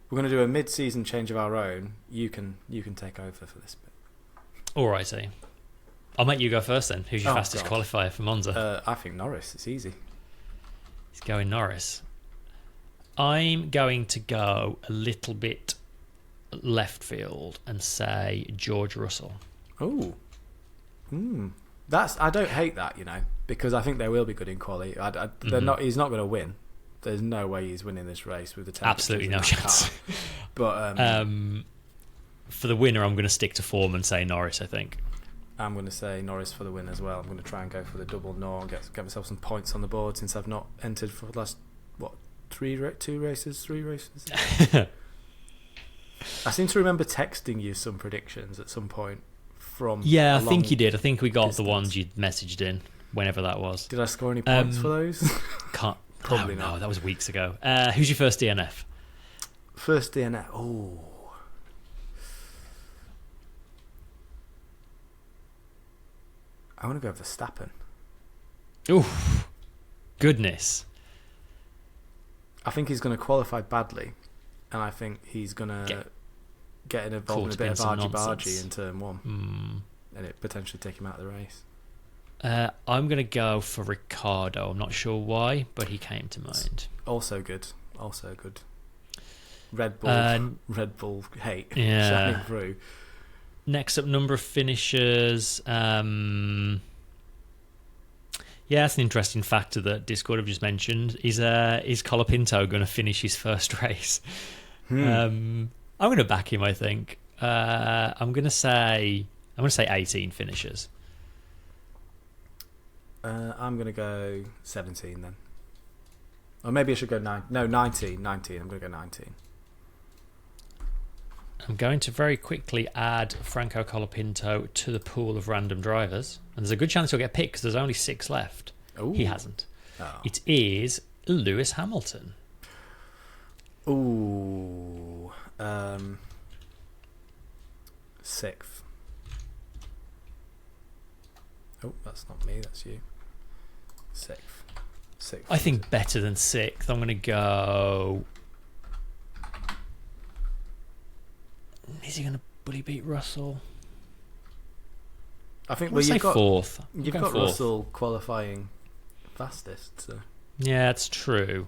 We're going to do a mid-season change of our own. You can take over for this bit. Alrighty. I'll make you go first then. Who's your fastest qualifier for Monza? I think Norris. It's easy. He's going Norris. I'm going to go a little bit left field and say George Russell. Oh. I don't hate that, you know, because I think they will be good in quali. They're not. He's not going to win. There's no way he's winning this race with the temperatures. Absolutely no chance. But for the winner, I'm going to stick to form and say Norris, I think. I'm going to say Norris for the win as well. I'm going to try and go for the double Nor and get myself some points on the board, since I've not entered for the last, 3 races? I seem to remember texting you some predictions at some point from... Yeah, I think you did. I think we got the ones you messaged in, whenever that was. Did I score any points for those? Probably not. No, that was weeks ago. Who's your first DNF? First DNF? Oh... I want to go Verstappen. Ooh, goodness. I think he's going to qualify badly, and I think he's going to get involved in a bit of argy-bargy in turn 1, and it potentially take him out of the race. I'm going to go for Ricciardo. I'm not sure why, but he came to mind. Also good. Red Bull hate shining through. Next up, number of finishers. Yeah, that's an interesting factor that Discord have just mentioned. Is Colapinto going to finish his first race? I'm going to back him. I think I'm going to say 18 finishers. I'm going to go 17 then. Or maybe I should go 19. I'm going to go 19. I'm going to very quickly add Franco Colapinto to the pool of random drivers. And there's a good chance he'll get picked because there's only 6 left. Ooh. He hasn't. Oh. It is Lewis Hamilton. Ooh. 6th. Oh, that's not me, that's you. 6th. I think better than 6th. I'm going to go... Is he going to bully beat Russell? I think you've got 4th. You've got 4th. Russell qualifying fastest. So. Yeah, that's true.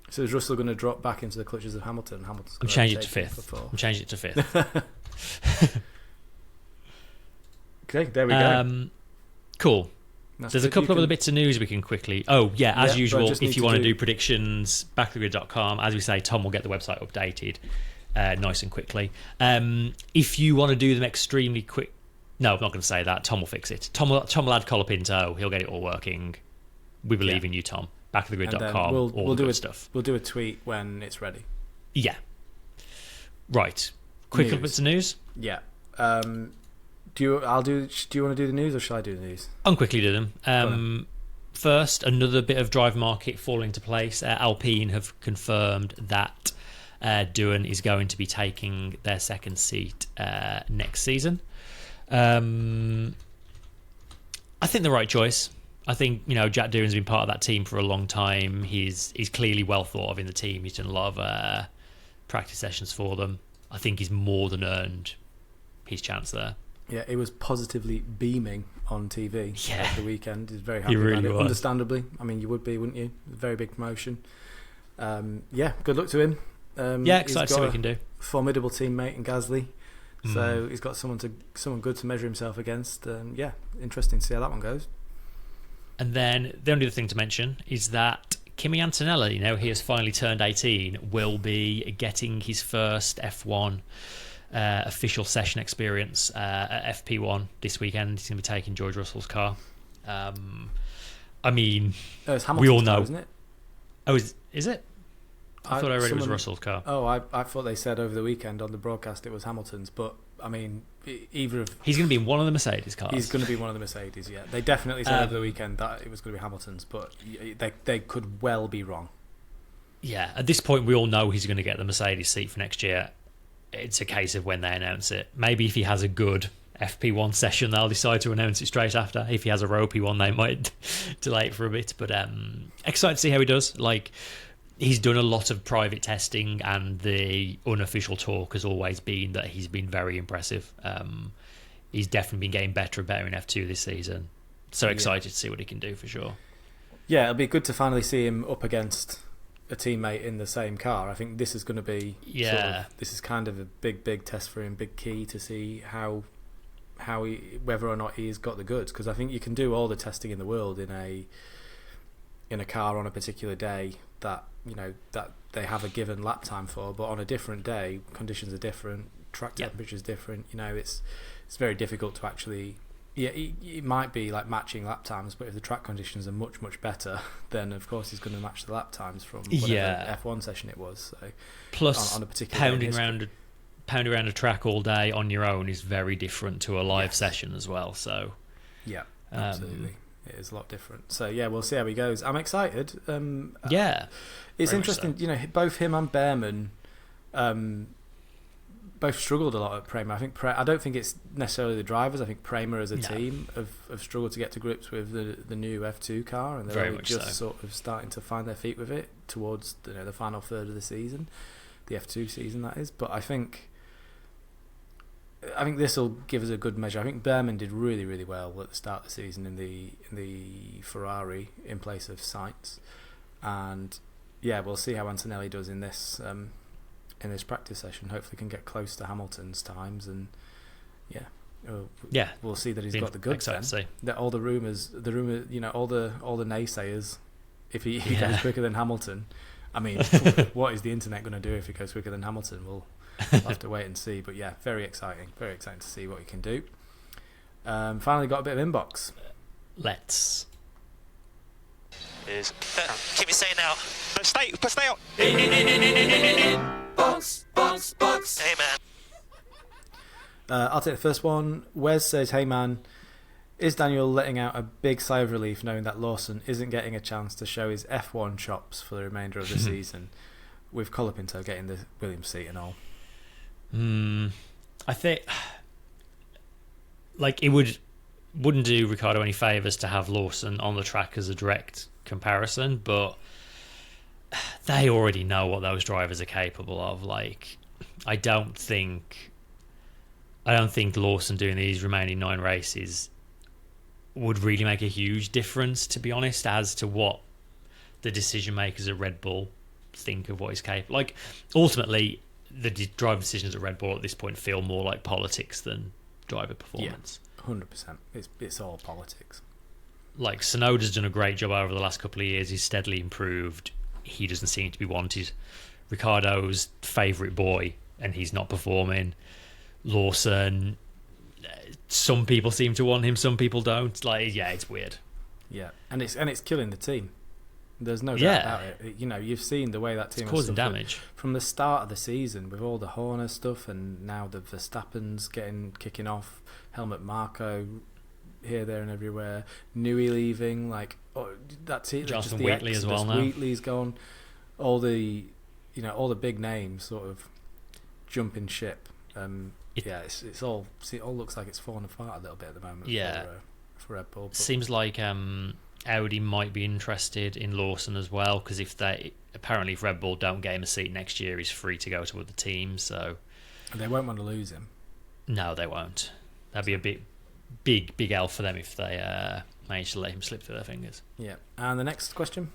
So is Russell going to drop back into the clutches of Hamilton? I'm changing it to 5th. Okay, there we go. Cool. There's a couple of other bits of news we can quickly... Oh, yeah, as usual, if you want to do predictions, backthegrid.com. As we say, Tom will get the website updated nice and quickly. If you want to do them extremely quick... No, I'm not going to say that. Tom will fix it. Tom will add Colapinto. He'll get it all working. We believe in you, Tom. Backthegrid.com, all the good stuff. We'll do a tweet when it's ready. Yeah. Right. Quick little bits of news? Yeah. Do you want to do the news or shall I do the news? I'll quickly do them. First, another bit of drive market falling into place. Alpine have confirmed that Doohan is going to be taking their second seat next season. I think the right choice. I think Jack Doohan's been part of that team for a long time. He's clearly well thought of in the team. He's done a lot of practice sessions for them. I think he's more than earned his chance there. Yeah, he was positively beaming on TV over the weekend. He's very happy really about it. Was. Understandably. I mean, you would be, wouldn't you? Very big promotion. Good luck to him. Excited to see what he can do. Formidable teammate in Gasly. So he's got someone good to measure himself against. Interesting to see how that one goes. And then the only other thing to mention is that Kimi Antonelli, he has finally turned 18, will be getting his first F1 official session experience at FP1 this weekend. He's going to be taking George Russell's car. It's we all know, car, isn't it? Oh, is it? I thought I read it was Russell's car. Oh, I thought they said over the weekend on the broadcast it was Hamilton's, but I mean, either of... He's going to be in one of the Mercedes cars. He's going to be one of the Mercedes, yeah. They definitely said over the weekend that it was going to be Hamilton's, but they could well be wrong. Yeah, at this point we all know he's going to get the Mercedes seat for next year. It's a case of when they announce it. Maybe if he has a good FP1 session, they'll decide to announce it straight after. If he has a ropey one, they might delay it for a bit. But excited to see how he does. He's done a lot of private testing, and the unofficial talk has always been that he's been very impressive. He's definitely been getting better and better in F2 this season. So excited to see what he can do for sure. Yeah, it'll be good to finally see him up against a teammate in the same car. I think this is going to be this is kind of a big test for him, big key to see how whether or not he's got the goods, because I think you can do all the testing in the world in a car on a particular day that that they have a given lap time for, but on a different day conditions are different, track temperature is different. It's very difficult to actually it might be like matching lap times, but if the track conditions are much better, then of course he's going to match the lap times from whatever F1 session it was. So plus on a particular pounding around a track all day on your own is very different to a live session as well. So absolutely. It is a lot different. So we'll see how he goes. I'm excited. It's interesting. So. Both him and Behrman both struggled a lot at Prema. I don't think it's necessarily the drivers. I think Prema as a team have struggled to get to grips with the new F2 car, and they're only just sort of starting to find their feet with it towards the final third of the season, the F2 season that is. But I think I think this will give us a good measure. I think Behrman did really, really well at the start of the season in the Ferrari in place of Sainz, and yeah, we'll see how Antonelli does in this practice session. Hopefully, can get close to Hamilton's times, and we'll see that he's got the goods. Then that all the all the naysayers, if he goes quicker than Hamilton. I mean, what is the internet going to do if he goes quicker than Hamilton? We'll have to wait and see. But yeah, very exciting to see what he can do. Finally got a bit of inbox. Let's. Keep me saying now. Stay out. Box. Hey man. I'll take the first one. Wes says, "Hey man, is Daniel letting out a big sigh of relief knowing that Lawson isn't getting a chance to show his F1 chops for the remainder of the season, with Colapinto getting the Williams seat and all?" I think it wouldn't do Ricciardo any favours to have Lawson on the track as a direct comparison, but they already know what those drivers are capable of. I don't think Lawson doing these remaining 9 races would really make a huge difference, to be honest, as to what the decision makers at Red Bull think of what he's capable. Ultimately, the driver decisions at Red Bull at this point feel more like politics than driver performance. 100%. It's all politics. Tsunoda's done a great job over the last couple of years. He's steadily improved. He doesn't seem to be wanted. Ricciardo's favourite boy, and he's not performing. Lawson, some people seem to want him, some people don't. It's weird. Yeah, and it's killing the team. There's no doubt about it. You've seen the way that team is causing damage from the start of the season with all the Horner stuff, and now the Verstappen's kicking off. Helmut Marko here, there, and everywhere. Newey leaving, that team. Jonathan Wheatley as well now. Wheatley's gone. All the big names sort of jumping ship. It all looks like it's falling apart a little bit at the moment. For Red Bull. Seems like Audi might be interested in Lawson as well, because if Red Bull don't get him a seat next year, he's free to go to other teams. So they won't want to lose him. No, they won't. That'd be a big L for them if they manage to let him slip through their fingers. Yeah. And the next question.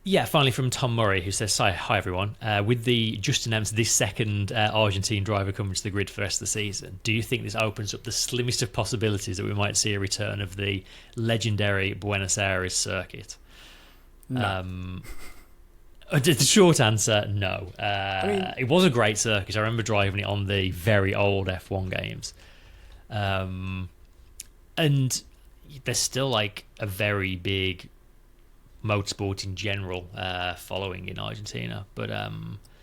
Yeah, finally from Tom Murray, who says, hi everyone. With the just announced this second Argentine driver coming to the grid for the rest of the season, do you think this opens up the slimmest of possibilities that we might see a return of the legendary Buenos Aires circuit? No. The short answer, no. It was a great circuit. I remember driving it on the very old F1 games. And there's still a very big motorsport in general following in Argentina, but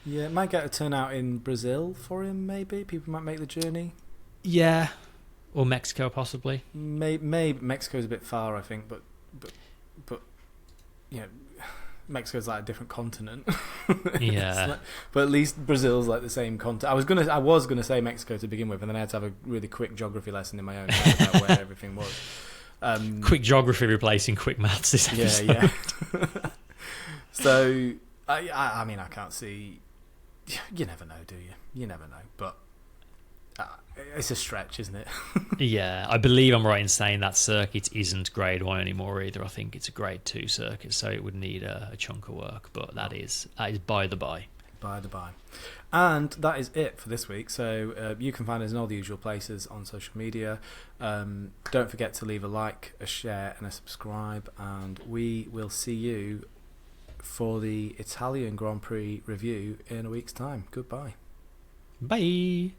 it might get a turnout in Brazil for him. Maybe people might make the journey, or Mexico possibly. Maybe Mexico's a bit far, I think, but Mexico's a different continent. But at least Brazil's the same continent. I was gonna say Mexico to begin with, and then I had to have a really quick geography lesson in my own head about where everything was. Quick geography replacing quick maths this episode. Yeah. So, I mean, I can't see. You never know, do you? You never know. But it's a stretch, isn't it? Yeah, I believe I'm right in saying that circuit isn't Grade 1 anymore either. I think it's a Grade 2 circuit, so it would need a chunk of work. But that is by the by. By the by. And that is it for this week. So you can find us in all the usual places on social media. Don't forget to leave a like, a share, and a subscribe. And we will see you for the Italian Grand Prix review in a week's time. Goodbye. Bye.